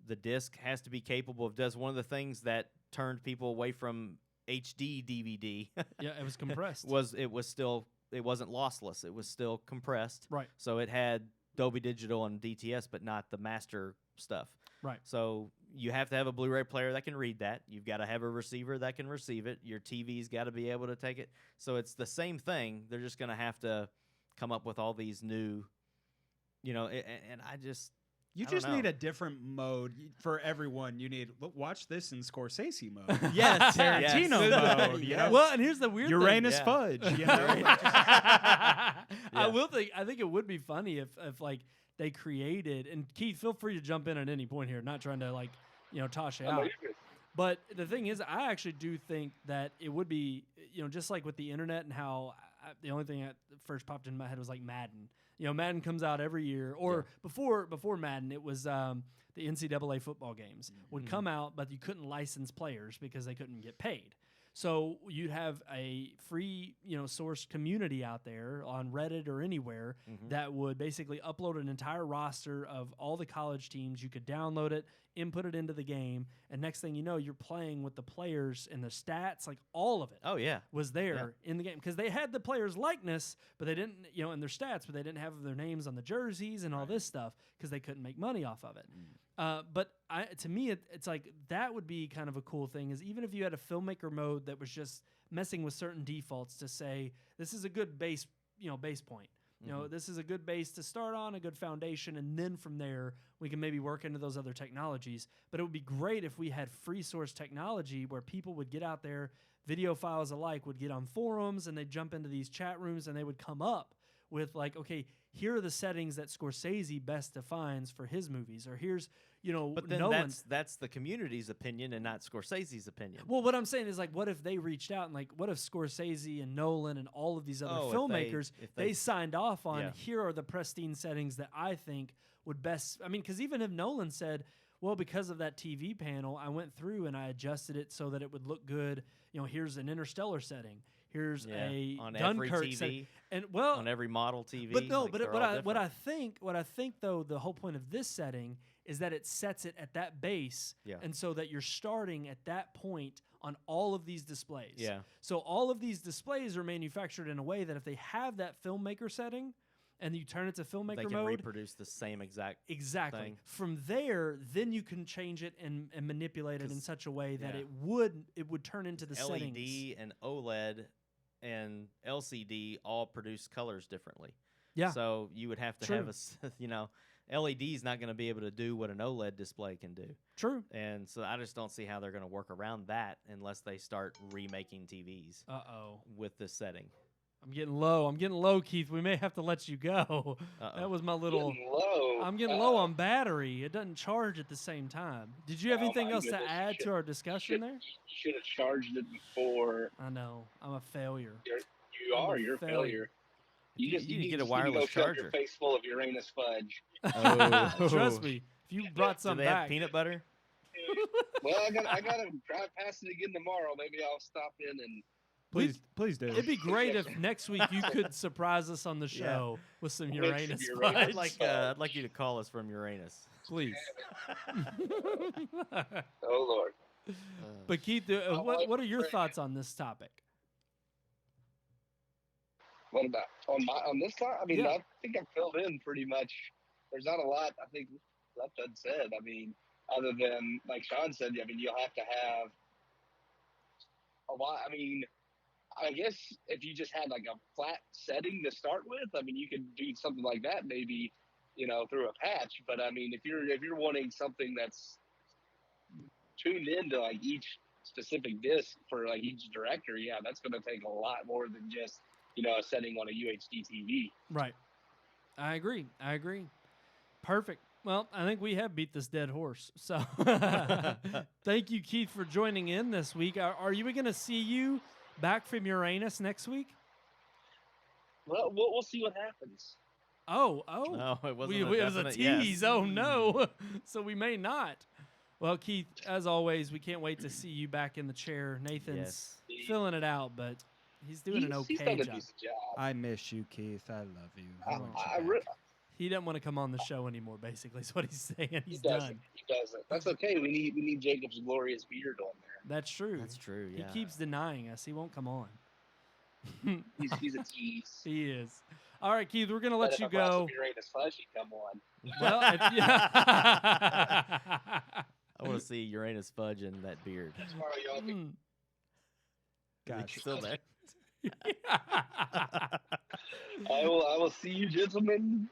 the disc has to be capable of, does one of the things that turned people away from HD DVD. It was compressed. it wasn't lossless. It was still compressed. Right. So it had Dolby Digital and DTS, but not the master stuff. Right. So you have to have a Blu-ray player that can read that. You've got to have a receiver that can receive it. Your TV's got to be able to take it. So it's the same thing. They're just going to have to come up with all these new, and I just. You I don't just know. need a different mode for everyone. You need watch this in Scorsese mode. Yes, Tarantino yes. mode. You Yes. know? Well, and here's the weird Uranus Yeah. fudge. You know? I think it would be funny if like they created, and Keith, feel free to jump in at any point here. Not trying to toss you I know out. you're good. But the thing is, I actually do think that it would be, just like with the internet and how the only thing that first popped in my head was like Madden. Madden comes out every year, or before Madden, it was the NCAA football games would come out, but you couldn't license players because they couldn't get paid. So you'd have a free, source community out there on Reddit or anywhere that would basically upload an entire roster of all the college teams. You could download it, input it into the game, and next thing you know, you're playing with the players and the stats, like all of it. Oh yeah. Was there in the game because they had the players' likeness, but they didn't, and their stats, but they didn't have their names on the jerseys and all this stuff because they couldn't make money off of it. But to me, it's like that would be kind of a cool thing. Is even if you had a filmmaker mode that was just messing with certain defaults to say this is a good base point. This is a good base to start on, a good foundation, and then from there we can maybe work into those other technologies. But it would be great if we had free source technology where people would get out there, video files alike would get on forums, and they'd jump into these chat rooms and they would come up with like, okay, here are the settings that Scorsese best defines for his movies, or here's, But then Nolan's. that's the community's opinion and not Scorsese's opinion. Well, what I'm saying is like, what if they reached out and like, what if Scorsese and Nolan and all of these other Oh, filmmakers, if they they- signed off on, Yeah. here are the pristine settings that I think would best, because even if Nolan said, well, because of that TV panel, I went through and I adjusted it so that it would look good. Here's an Interstellar setting. Here's a on every Dunkirk TV, setting. And well, on every model TV. but no, like, but they're what all I different. what I think though, the whole point of this setting is that it sets it at that base, Yeah. and so that you're starting at that point on all of these displays. Yeah. So all of these displays are manufactured in a way that if they have that filmmaker setting, and you turn it to filmmaker they can mode, reproduce the same exact exactly. thing. From there, then you can change it and manipulate it in 'Cause- such a way that yeah. it would turn into the settings. LED and OLED and LCD all produce colors differently. Yeah. So you would have to True. have LED is not going to be able to do what an OLED display can do. True. And so I just don't see how they're going to work around that unless they start remaking TVs Uh-oh. with this setting. I'm getting low, Keith. We may have to let you go. Uh-oh. That was my little. Getting low. I'm getting low on battery. It doesn't charge at the same time. Did you have Oh anything my else to goodness. add to our discussion there? You should have charged it before. I know. I'm a failure. You're a failure. You You need to get a just wireless need to go fill charger. your face full of Uranus fudge. Oh. Trust me. If you brought Do some they back, have peanut butter? Well, I gotta drive past it again tomorrow. Maybe I'll stop in and. Please do. it'd be great if next week you could surprise us on the show with some With Uranus some fudge. Uranus. I'd like you to call us from Uranus. Please. Oh Lord. But Keith, what are your thoughts on this topic? What about on this side? I mean, Yeah. I think I've filled in pretty much. There's not a lot I think left unsaid. I mean, other than like Sean said, I mean, you'll have to have a lot. I mean, I guess if you just had like a flat setting to start with, I mean, you could do something like that maybe, through a patch. But I mean, if you're wanting something that's tuned into like each specific disc for like each director, yeah, that's going to take a lot more than just a setting on a UHD TV. Right. I agree. Perfect. Well, I think we have beat this dead horse. So thank you, Keith, for joining in this week. Are you going to see you back from Uranus next week? Well, we'll see what happens. Oh. No, it wasn't. It was a definite yes. tease. Oh, no. So we may not. Well, Keith, as always, we can't wait to see you back in the chair. Nathan's Yes. filling it out, but he's doing an He's okay done a job. decent job. I miss you, Keith. I love you. I, want I, you re- back. He doesn't want to come on the show anymore, basically, is what he's saying. he He's doesn't. done. He doesn't. That's okay. We need Jacob's glorious beard on there. That's true. That's true. Yeah. He keeps denying us. He won't come on. He's a tease. He is. All right, Keith, we're gonna But let if you a glass go. of Uranus fudge, he'd come on. Well, yeah. I want to see Uranus fudge in that beard. Tomorrow, y'all can Gosh. Still there. I will see you gentlemen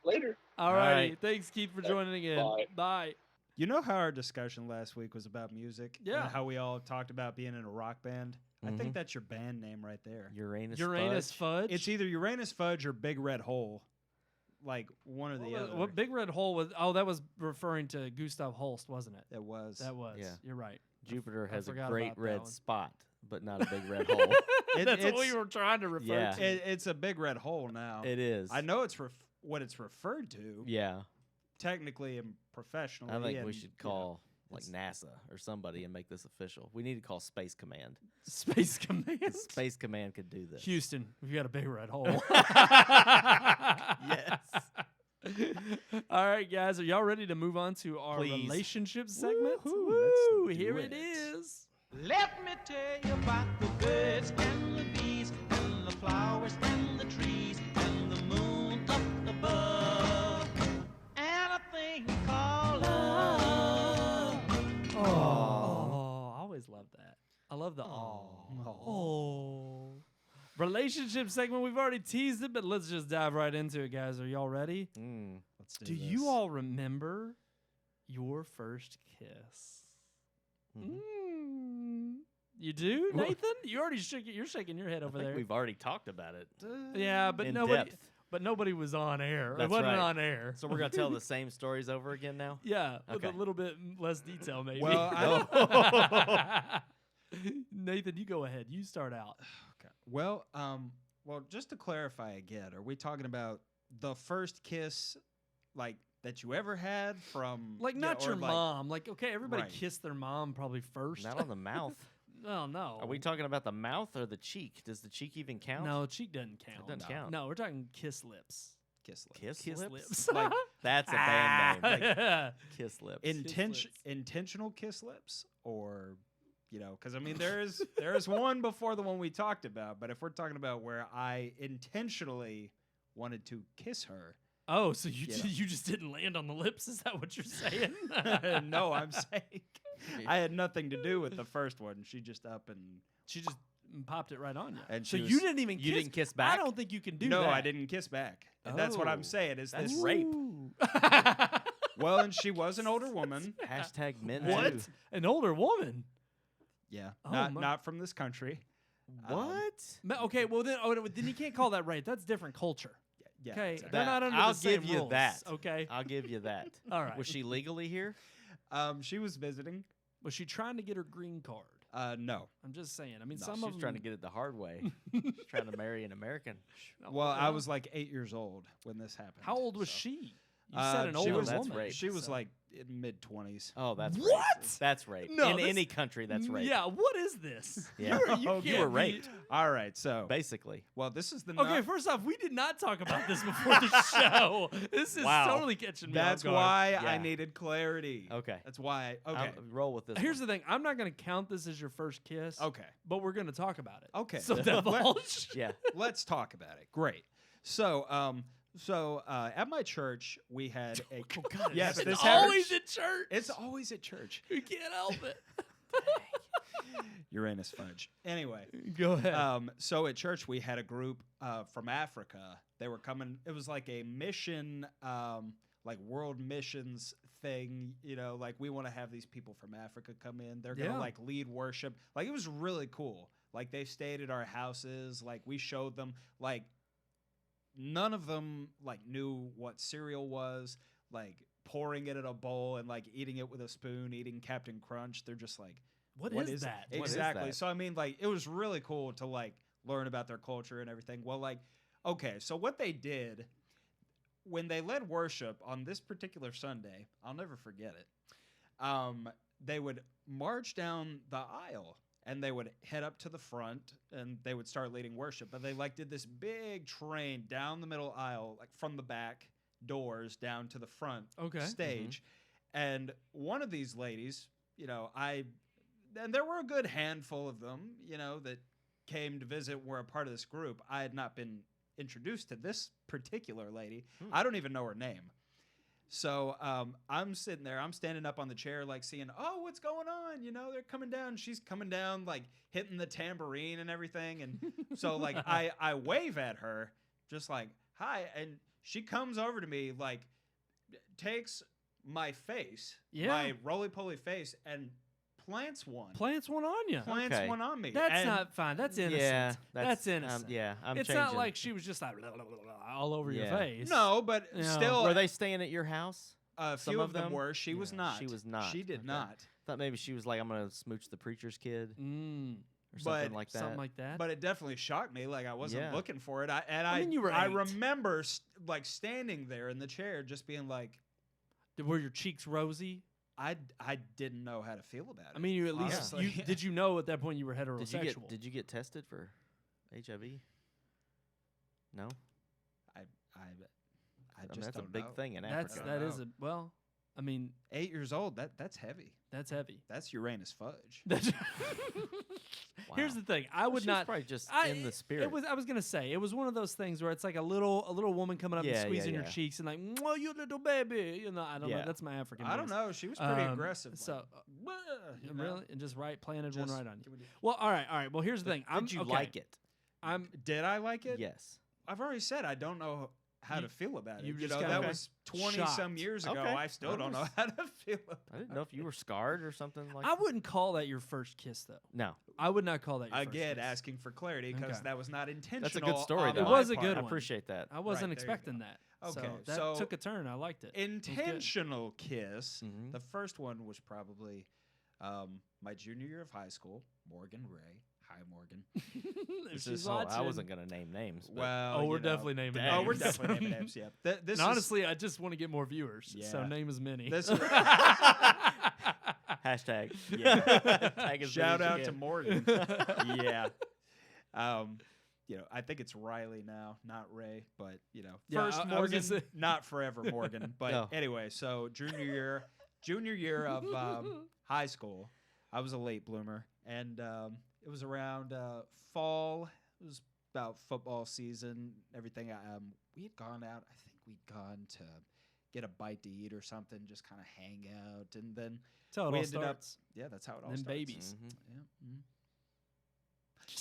later. All right. righty. Thanks, Keith, for joining again. Bye. Bye. You know how our discussion last week was about music? Yeah. And how we all talked about being in a rock band? I Mhm. think that's your band name right there. Uranus Fudge. It's either Uranus Fudge or Big Red Hole. Like one or the other. What Big Red Hole was? Oh, that was referring to Gustav Holst, wasn't it? It was. That was. Yeah. You're right. Jupiter I has a forgot great about that red one. spot, but not a big red hole. That's what we it's- were trying to refer Yeah. to. It's a Big Red Hole now. It is. I know it's what it's referred to. Yeah. Technically and professionally. I think we and, should you know, call like it's- NASA or somebody and make this official. We need to call Space Command. Space Command. Space Command could do this. Houston, we've got a big red hole. Yes. All right, guys, are y'all ready to move on to our Please. relationship segment? Woo-hoo, Woo, let's here do it it. is. Let me tell you about the birds and the bees and the flowers and the trees and the moon up above and a thing called love. Oh, I always love that. I love the oh. Relationship segment. We've already teased it, but let's just dive right into it, guys. Are y'all ready? Let's do Do this. you all remember your first kiss? Mhm. You do, Nathan? You already shook it. You're shaking your head I over think there. we've already talked about it. Yeah, but in nobody. depth. But nobody was on air. It That's wasn't right. on air. So we're gonna tell the same stories over again now. Yeah, with a Okay. little bit less detail, maybe. Well, Nathan, you go ahead. You start out. Okay. Well, just to clarify again, are we talking about the first kiss, like that you ever had from, Like, yeah, not or your like- mom. Like, okay, everybody Right. kissed their mom probably first. Not on the mouth. Oh, no. Are we talking about the mouth or the cheek? Does the cheek even count? No, cheek doesn't count. doesn't count. No, we're talking kiss lips. Kiss lips. Kiss, Kiss lips. lips. Like, That's a band name. Like, Yeah. Kiss lips. lips. Intentional kiss lips, or because I mean there is one before the one we talked about, but if we're talking about where I intentionally wanted to kiss her, Oh, so you Yeah. you just didn't land on the lips? Is that what you're saying? no, I'm saying I had nothing to do with the first one. She just up and She just popped it right on you. And so she you was- didn't even You kiss. didn't kiss I back? don't think you can do no, that. I didn't kiss back. And that's what Oh, I'm saying. Is that's this rape. Ooh. Well, and she was an older woman. Hashtag men What? too. An older woman? Yeah, Oh, not my- not from this country. What? Okay, well then you can't call that rape. That's different culture. Yeah, Okay, exactly. they're not under I'll the same give you rules, that. Okay, I'll give you that. all right. Was she legally here? She was visiting. Was she trying to get her green card? No. I'm just saying. I mean, No, some she of was them trying to get it the hard way. She's trying to marry an American. Well, I was like 8 years old when this happened. How old was so. she? You said an she older was- that's woman. rape. She was so- like in mid-20s. Oh, that's What? rape. That's rape. No, in that's- any country, that's rape. Yeah, what is this? Yeah. You Okay. You were can't be- raped, All right, so basically. well, this is the Okay, not- first off, we did not talk about this before the show. This is Wow. totally catching me That's off guard. why I Yeah. needed clarity. Okay. That's why. Okay. Roll with this. Here's one. the thing. I'm not going to count this as your first kiss. Okay. But we're going to talk about it. Okay. So Let- divulge. Yeah. Let's talk about it. Great. So, at my church we had a. Oh, God, Yes, it's this always happens. at church. It's always at church. You can't help it. Uranus fudge. Anyway, Go ahead. so at church we had a group from Africa. They were coming. It was like a mission, like world missions thing. Like we want to have these people from Africa come in. They're gonna Yeah. like lead worship. Like it was really cool. Like they stayed at our houses. Like we showed them. Like none of them like knew what cereal was. Like pouring it in a bowl and like eating it with a spoon, eating Captain Crunch. They're just like. what is that? What is Exactly. that? So I mean, like, it was really cool to like learn about their culture and everything. Well, like, okay, so what they did when they led worship on this particular Sunday, I'll never forget it. They would march down the aisle and they would head up to the front and they would start leading worship. But they like did this big train down the middle aisle, like from the back doors down to the front Okay. stage. And one of these ladies, and there were a good handful of them, that came to visit, were a part of this group. I had not been introduced to this particular lady. I don't even know her name. So I'm sitting there. I'm standing up on the chair, like seeing, oh, what's going on? You know, they're coming down. She's coming down, like hitting the tambourine and everything. And so like I wave at her, just like, hi. And she comes over to me, like takes my face, my roly-poly face, and plants one on you. Plants Okay. one on me. That's And not fine. That's innocent. Yeah, that's innocent. I'm It's changing. not like she was just like all over your Yeah. face. No, but You know. still, Were they staying at your house? a some few of of them them? were. She was Yeah, not. she was not. She did Okay. not. Thought maybe she was like, I'm gonna smooch the preacher's kid or something But like that. Something like that. But it definitely shocked me. Like I wasn't Yeah. looking for it. I mean, you were I 8. remember like standing there in the chair, just being like, Were your cheeks rosy? I didn't know how to feel about it. I mean, you at least honestly. did you know at that point you were heterosexual? Did you get tested for HIV? No, I I mean, just that's a don't big know. thing in That's Africa. that is a well. I mean, 8 years old. That's heavy. that's heavy. That's Uranus fudge. That's Wow. Here's the thing. I would She was not. probably just I, in the spirit. It was. I was gonna say it was one of those things where it's like a little woman coming up and Yeah, squeezing your yeah. cheeks and like, "Mwah, you little baby." You know, I don't know. Yeah. That's my African. I don't voice. know. She was pretty Um, aggressive. So, like, "Wah," you know? really, and just planted one Just- right on you. can we do- Well, all right. Well, here's the thing. Did you like it? Did I like it? Yes. I've already said I don't know how You- to feel about it. you You just know, kinda that Okay. was 20-some shocked. years ago. Okay. I still I don't know was- how to feel about I didn't know if you were scarred or something like I that. wouldn't call that your first kiss, though. No. I would not call that your Again, first kiss. asking for clarity because Okay. that was not intentional. That's a good story, on though. It my was a part. good I one. appreciate that. I wasn't Right, there you expecting go. that. Okay, So that so took a turn. I liked it. It was good. Intentional kiss. Mhm. The first one was probably my junior year of high school. Morgan Ray. Hi, Morgan. If This she's is- I watching- wasn't gonna name names. But Well, Oh, we're you know. definitely naming Dang. names. Oh, we're definitely naming names. Yeah. This And is, honestly, I just want to get more viewers. So Yeah. name as many. this is hashtag. Yeah. Tag as many shout as you out to can. Morgan. Yeah. You know, I think it's Riley now, not Ray, but you know, Yeah, first I was Morgan, gonna say- not forever Morgan. But No. anyway, so junior year of high school, I was a late bloomer, and it was around fall. It was about football season, everything. We had gone out. I think we'd gone to get a bite to eat or something, just kind of hang out, and then That's how it we all ended up. starts. Yeah, that's how it all Them starts. babies. Mhm. Yeah. Mhm.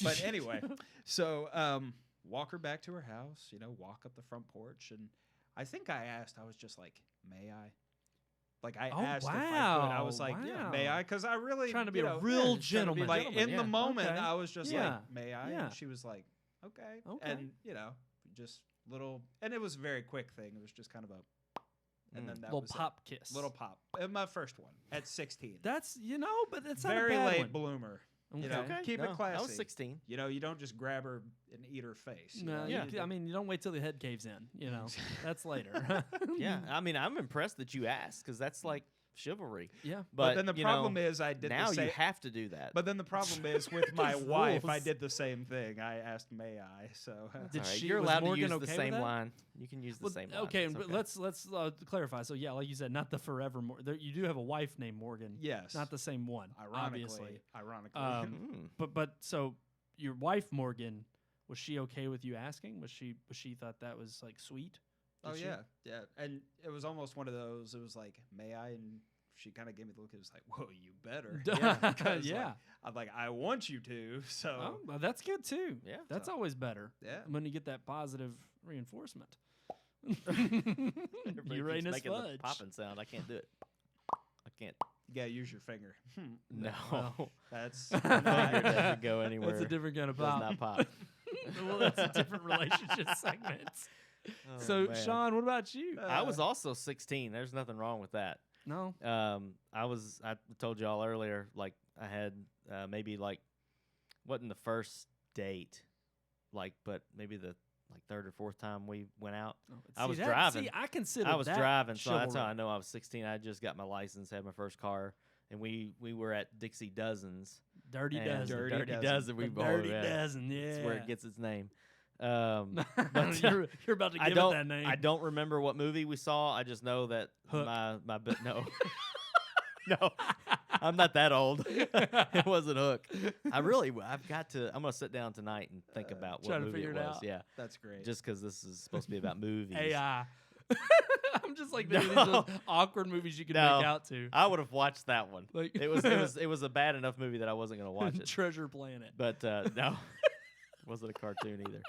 But anyway, so walk her back to her house, you know, walk up the front porch, and I think I asked, I was just like, may I? Like I Oh, asked if I could. I was wow, like, yeah, may wow. I? Because I really Trying to be you a know, real just trying to be gentleman. like in yeah. the moment, Okay. I was just Yeah. like, may I? Yeah. And she was like, okay. Okay. And you know, just little, and it was a very quick thing. It was just kind of a, and then that Little was it. pop kiss. Little pop. My first one at 16. That's but that's Very not a bad late one. bloomer. Okay. You know, keep it No, classy. I was 16. You know, you don't just grab her and eat her face. you No, know? Yeah. I mean, you don't wait till the head caves in. You know, that's later. Yeah. I mean, I'm impressed that you asked because that's like chivalry. Yeah. But then the you problem know, is I did now the same. you have to do that. But then the problem is with my There's wife, I rules. did the same thing. I asked, "May I?" So Did All right, she- You're was allowed to Morgan use okay the with same that? line. You can use the Well, same line. okay, It's but let's clarify. So yeah, like you said, not the forever. You do have a wife named Morgan. yes, Not the same one. ironically. Obviously. Mm. But so your wife Morgan, was she okay with you asking? Was she thought that was like sweet? Oh Did she? yeah, and it was almost one of those. It was like, "May I?" And she kind of gave me the look. It was like, "Whoa, you better." Yeah. 'Cause, Yeah. like, I'm like, "I want you to." So Oh, well, that's good too. Yeah. That's So- always better yeah. when you get that positive reinforcement. Everybody keeps Uranus making the fudge. popping sound. I can't do it. I can't. You gotta use your finger. No. Well, That's Finger not- doesn't go anywhere. That's a different kind of Does pop. not pop. Well, that's a different relationship segment. Oh, So, man. Sean, what about you? I was also 16. There's nothing wrong with that. No. I told y'all earlier, like I had maybe like wasn't the first date, like, but maybe the like third or fourth time we went out. I was driving. See, I consider I was that driving, so that's how chivalry. I know I was 16. I just got my license, had my first car, and we were at Dixie Dozens. Dirty and Dozen. the Dirty Dirty Dozen. Dozen. We The both Dirty yeah, Dozen, yeah. That's where it gets its name. But you're about to give I it don't. that name. I don't remember what movie we saw. I just know that Hook. my no, no. I'm not that old. It wasn't Hook. I'm gonna sit down tonight and think about try what to movie figure it it was. out. Yeah, That's great. just because this is supposed to be about movies. AI. I'm just like thinking No. these awkward movies you can No. make out to. I would have watched that one. Like It was a bad enough movie that I wasn't gonna watch it. Treasure Planet. But no, it wasn't a cartoon either.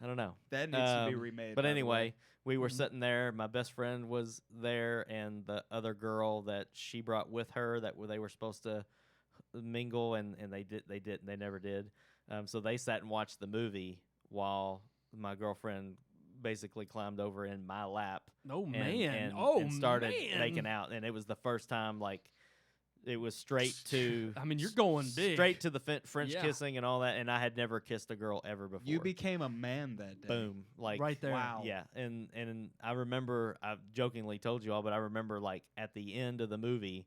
I don't know. That needs to be remade. But by the anyway, way. we were sitting there. My best friend was there, and the other girl that she brought with her they were supposed to mingle, and they never did. So they sat and watched the movie while my girlfriend basically climbed over in my lap. Oh and, man! and started man. making out, and it was the first time it was straight to. I mean, you're going big. Straight to the French Yeah. kissing and all that, and I had never kissed a girl ever before. You became a man that day. Boom, right there. Wow. Yeah, and I remember, I've jokingly told you all, but I remember at the end of the movie,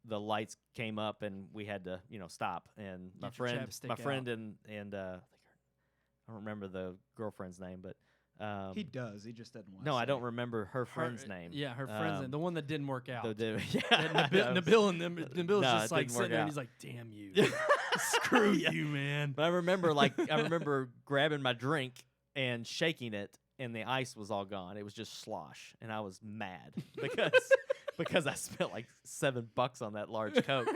the lights came up and we had to stop. And my Get your friend chapstick and I don't remember the girlfriend's name, but He does. He just doesn't want. no, to I say don't it. remember her friend's name. Yeah, her friend's name. The one that didn't work out. Yeah, Nabil and them. Nabil's No, just it like didn't sitting work there and out. he's like, "Damn you, screw Yeah. you, man." But I remember grabbing my drink and shaking it, and the ice was all gone. It was just slosh, and I was mad because I spent like $7 on that large Coke,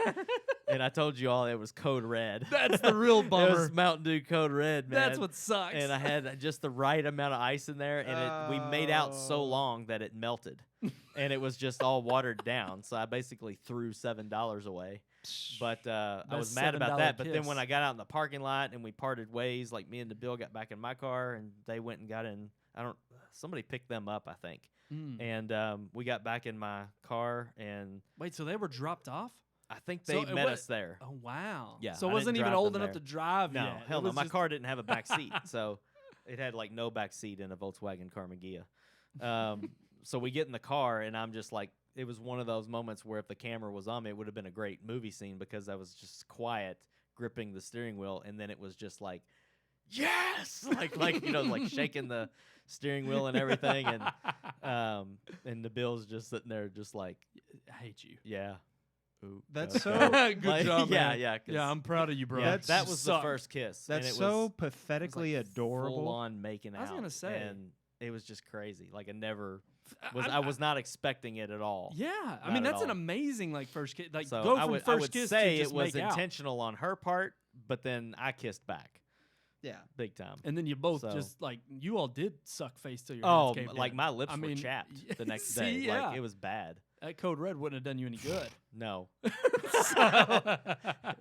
and I told you all it was Code Red. That's the real It bummer. was Mountain Dew Code Red, man. That's what sucks. And I had just the right amount of ice in there, and we made out so long that it melted, and it was just all watered down. So I basically threw $7 away. But I was Best mad about $7 that. But then kiss. when I got out in the parking lot and we parted ways, like me and Nabil got back in my car and they went and got in. Somebody picked them up, I think. Mm. And we got back in my car, and Wait, so they were dropped off? I think So they it met wa- us there. Oh wow. Yeah, So I it wasn't didn't even drive old them enough there. to drive No, yet. hell It no. was My just- car didn't have a back seat, so it had like no back seat in a Volkswagen Carmagia. So we get in the car, and I'm just like, it was one of those moments where if the camera was on me, it would have been a great movie scene because I was just quiet, gripping the steering wheel, and then it was just like, yes, like shaking the steering wheel and everything, and Nabil's just sitting there, just like, I hate you. yeah. Ooh, That's okay. Good Like, job, yeah, man. yeah, 'cause- Yeah, I'm proud of you, bro. yeah, That's that was the sucked. first kiss. and That's it so was, pathetically full adorable. on making out. I was gonna say. and it was just crazy. Like I- I was not expecting it at all. Yeah, I Not mean at that's an all. amazing first kiss. Like So go I from would, first I would kiss say to just it was make out. intentional on her part, but then I kissed back Yeah. big time. And then you both So- just like you all did suck face till your Oh, hands caved like in. my lips I were mean, chapped the next see, day. yeah. Like it was bad. That Code Red wouldn't have done you any good. No, So-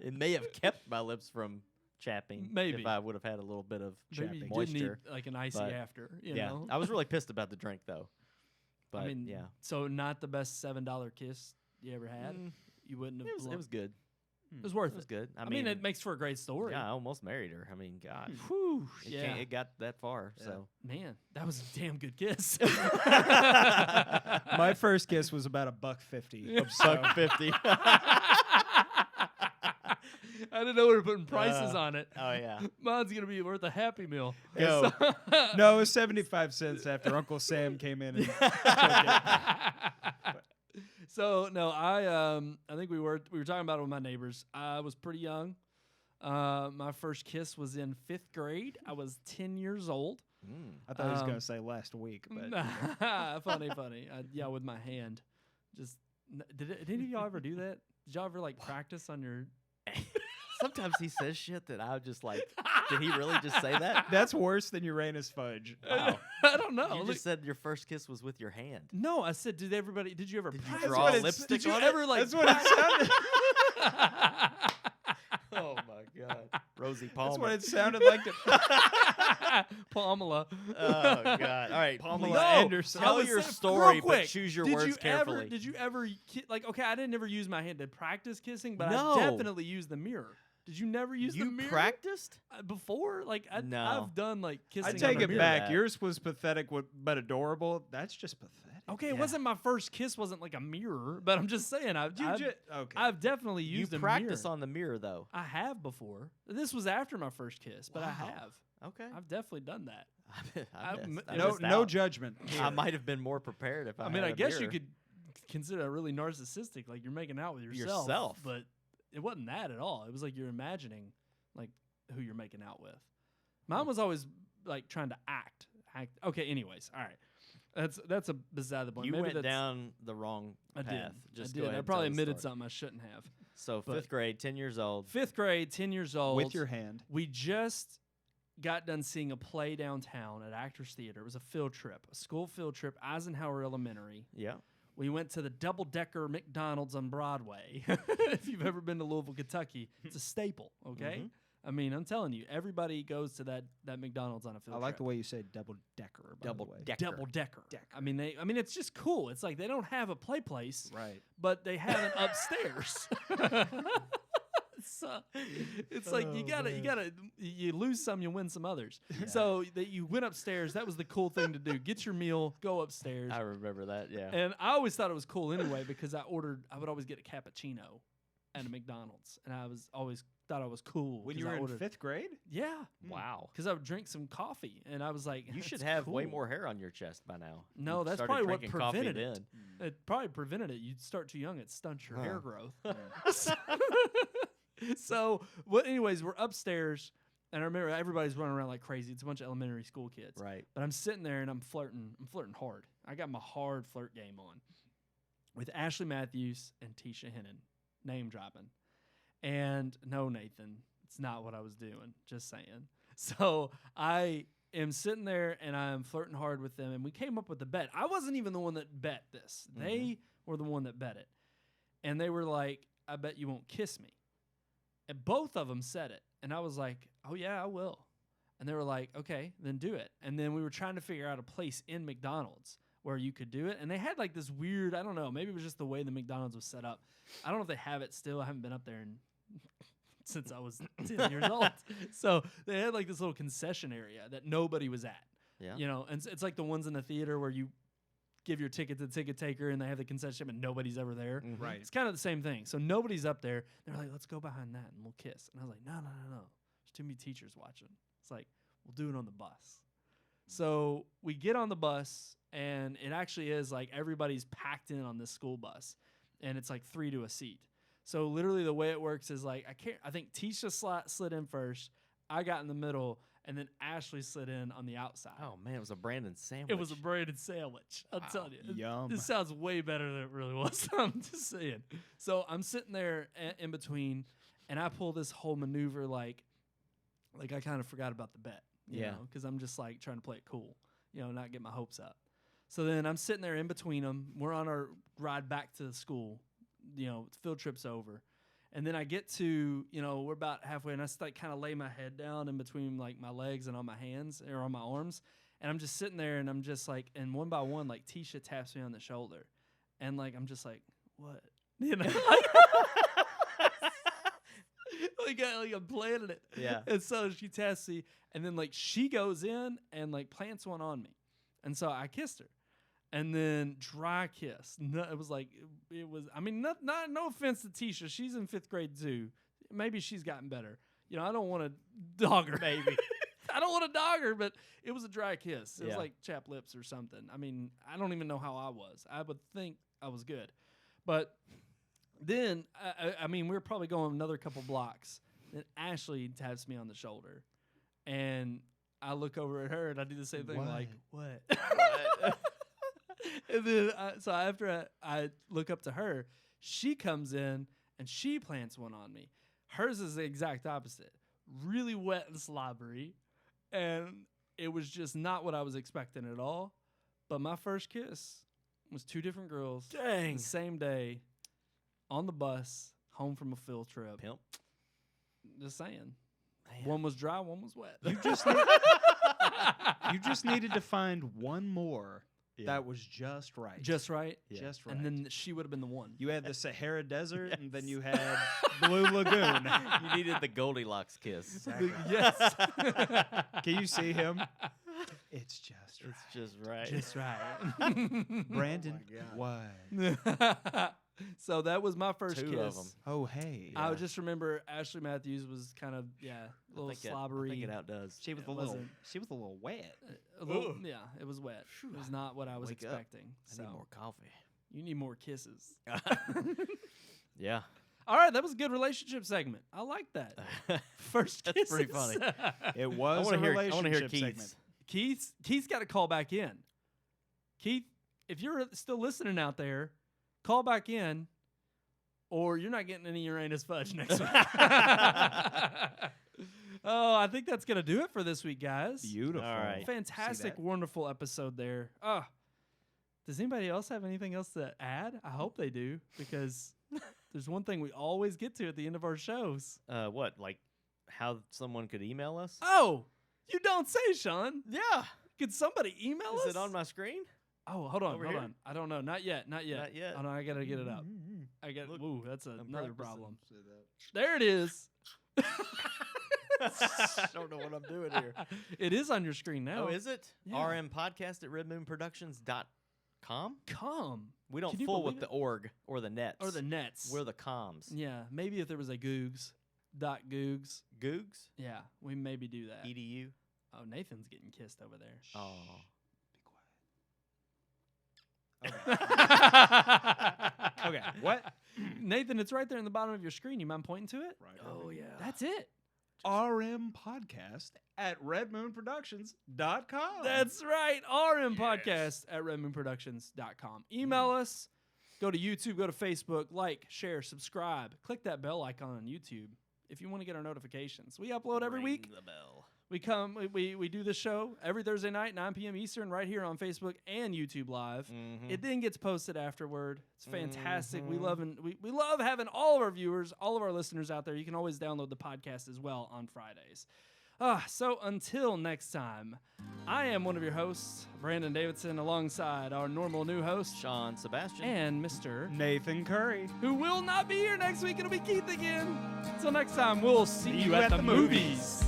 it may have kept my lips from chapping. Maybe. if I would have had a little bit of Maybe you did moisture. need like an icy but, after. You yeah, know? I was really pissed about the drink though. But I mean, yeah, So not the best $7 kiss you ever had. Mm, You wouldn't have. it was good. It was worth It was it. good. I mean, it makes for a great story. Yeah, I almost married her. I mean, God, Whew, it, yeah. it got that far. So Man, that was a damn good kiss. My first kiss was about $1.50. buck 50. I didn't know we were putting prices on it. Oh yeah. Mine's gonna be worth a Happy Meal. Go. No, it was 75 cents after Uncle Sam came in and took it. So no, I think we were talking about it with my neighbors. I was pretty young. My first kiss was in 5th grade. I was 10 years old. I thought he was going to say last week, but funny. Yeah, with my hand. Just did any of y'all ever do that? Did y'all ever like practice on your? Sometimes he says shit that I'm just like, did he really just say that? that's worse than Uranus fudge. Wow. I don't know. You Look- just said your first kiss was with your hand. no, I said, did you ever Did you practice? draw what it- lipstick Did you on ever like? That's what it sounded. Oh my God. Rosie Palmer. That's what it sounded like. Pamela. Oh God. All right. Pamela please Anderson. Tell I was your saying- story, real but quick, choose your did words you carefully. Did you ever like? Okay, I didn't ever use my hand to practice kissing, but No. I definitely used the mirror. Did you never use the You mirror practiced? before? Like No. I've done like I kissing. take on the it mirror. back. that. Yours was pathetic, but adorable. That's just pathetic. Okay, Yeah. it wasn't my first kiss. Wasn't like a mirror, but I'm just saying I've Okay. I've definitely You used a practice mirror. on the mirror though. I have before. This was after my first kiss, but I Wow. have. Okay. I've definitely done that. I missed no out. judgment. I might have been more prepared if I I mean, had I a guess you mirror. could consider that really narcissistic, like you're making out with yourself. Yourself. But it wasn't that at all. It was like you're imagining like who you're making out with. Mine was always like trying to act. Okay, anyways, all right. That's a beside the point. You Maybe went that's, down the wrong I path. did. Just I go did. ahead I and probably tell the admitted story. something I shouldn't have. So but- 5th grade, 10 years old. 5th grade, 10 years old. With your hand. We just got done seeing a play downtown at Actors Theater. It was a field trip, a school field trip, Eisenhower Elementary. Yeah. We went to the double-decker McDonald's on Broadway. If you've ever been to Louisville, Kentucky, it's a staple, okay? I mean, I'm telling you, everybody goes to that McDonald's on a field I trip. like the way you say double-decker. Double-decker. Double-decker. I mean, it's just cool. It's like they don't have a play place, Right. but they have it upstairs. So it's like you lose some, you win some others. So that you went upstairs. That was the cool thing to do. Get your meal, go upstairs. I remember that, yeah. And I always thought it was cool anyway because I would always get a cappuccino at a McDonald's, and I was always thought I was cool When 'cause you were I in ordered, 5th grade? Yeah, Wow. because I would drink some coffee, and I was like, You should "That's have way cool." more hair on your chest by now. No, You that's started probably what drinking coffee prevented it. then. It probably prevented it. You'd start too young, it stunts your Huh. hair growth. So, anyways, we're upstairs, and I remember everybody's running around like crazy. It's a bunch of elementary school kids. Right. But I'm sitting there and I'm flirting. I'm flirting hard. I got my hard flirt game on with Ashley Matthews and Tisha Hennon, name dropping. And no, Nathan, it's not what I was doing. Just saying. So I am sitting there and I'm flirting hard with them, and we came up with the bet. I wasn't even the one that bet this. They were the one that bet it. And they were like, I bet you won't kiss me. And both of them said it. And I was like, oh, yeah, I will. And they were like, okay, then do it. And then we were trying to figure out a place in McDonald's where you could do it. And they had like this weird, I don't know, maybe it was just the way the McDonald's was set up. I don't know if they have it still. I haven't been up there since I was 10 years old. So they had like this little concession area that nobody was at. Yeah. You know, and it's like the ones in the theater where you give your ticket to the ticket taker and they have the concession and nobody's ever there. Right. It's kind of the same thing. So nobody's up there. They're like, let's go behind that and we'll kiss. And I was like, no. There's too many teachers watching. It's like, we'll do it on the bus. So we get on the bus, and it actually is like everybody's packed in on this school bus, and it's like 3 to a seat. So literally the way it works is like I think Tisha slid in first, I got in the middle, and then Ashley slid in on the outside. Oh, man, it was a Brandon sandwich. It was a braided sandwich. I'm telling you. Yum. This sounds way better than it really was. I'm just saying. So I'm sitting there in between, and I pull this whole maneuver like I kind of forgot about the bet. You know, because I'm just like trying to play it cool, you know, not get my hopes up. So then I'm sitting there in between them. We're on our ride back to the school. You know, field trip's over. And then I get to, you know, we're about halfway, and I like kind of lay my head down in between like my legs and on my hands or on my arms. And I'm just sitting there, and I'm just like, and one by one, like Tisha taps me on the shoulder. And like, I'm just like, what? You know? Like I'm planning it. Yeah. And so she tests me, and then like she goes in and like plants one on me. And so I kissed her. And then dry kiss. No, it was I mean, no offense to Tisha. She's in 5th grade too. Maybe she's gotten better. You know, I don't want to dog her. Maybe. I don't want to dog her, but it was a dry kiss. It was like chapped lips or something. I mean, I don't even know how I was. I would think I was good. But then, I mean, we were probably going another couple blocks. Then Ashley taps me on the shoulder. And I look over at her, and I do the same thing, like, what? And then, so after I look up to her, she comes in, and she plants one on me. Hers is the exact opposite. Really wet and slobbery. And it was just not what I was expecting at all. But my first kiss was 2 different girls. Dang. The same day. On the bus, home from a field trip. Pimp. Just saying. Man. One was dry, one was wet. You just needed to find one more that was just right. Just right. Yeah. Just right. And then she would have been the one. You had the Sahara Desert, and then you had Blue Lagoon. You needed the Goldilocks kiss. Yes. Can you see him? It's just right. It's just right. Just right. Brandon, what? So that was my first 2 kiss. of them. Oh, hey. I just remember Ashley Matthews was kind of a little slobbery. I think it outdoes. She was It a little. wasn't- She was a little wet. A little, yeah, it was wet. It was not what I was Wake up. expecting. I So need more coffee. you need more kisses. Yeah. All right, that was a good relationship segment. I like that. First That's kisses. pretty funny. It was a I want to relationship hear segment. Keith's. Keith's got to call back in. Keith, if you're still listening out there, call back in, or you're not getting any Uranus fudge next week. Oh, I think that's gonna do it for this week, guys. Beautiful. All right. Fantastic, wonderful episode there. Does anybody else have anything else to add? I hope they do, because there's one thing we always get to at the end of our shows. What? Like how someone could email us? Oh, you don't say, Sean. Yeah. Could somebody email us? Is it on my screen? Oh, hold on, Over hold here? on. I don't know. Not yet. Not yet. Not yet. Hold on, I gotta get it up. I got. Look, Ooh, that's another practicing. problem. There it is. I don't know what I'm doing here. It is on your screen now. Oh, is it? Yeah. RMPodcast at redmoonproductions.com? Com. We don't Can you fool believe with it? the org or the nets. Or the nets. We're the comms. Yeah, maybe if there was a Googs. .googs. Googs? Yeah, we maybe do that. EDU? Oh, Nathan's getting kissed over there. Oh. Okay. What? Nathan, it's right there in the bottom of your screen. You mind pointing to it? Right. Oh, yeah. That's it. RMPodcast at redmoonproductions.com. That's right. RMPodcast at redmoonproductions.com. Email us. Go to YouTube. Go to Facebook. Like, share, subscribe. Click that bell icon on YouTube if you want to get our notifications. We upload every week. Ring the bell. We do this show every Thursday night, 9 p.m. Eastern, right here on Facebook and YouTube Live. Mhm. It then gets posted afterward. It's fantastic. We love we love having all of our viewers, all of our listeners out there. You can always download the podcast as well on Fridays. So until next time, I am one of your hosts, Brandon Davidson, alongside our normal new host, Sean Sebastian. and Mr. Nathan Curry. who will not be here next week. It'll be Keith again. Until next time, we'll see you at the movies.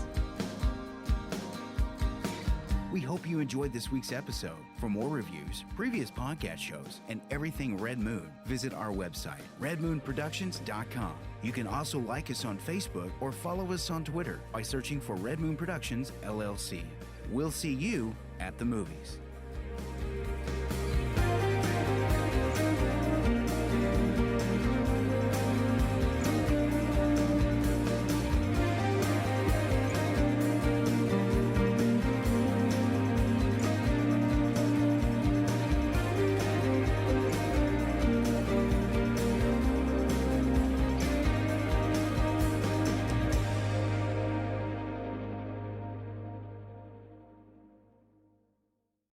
We hope you enjoyed this week's episode. For more reviews, previous podcast shows, and everything Red Moon, visit our website, redmoonproductions.com. You can also like us on Facebook or follow us on Twitter by searching for Red Moon Productions, LLC. We'll see you at the movies.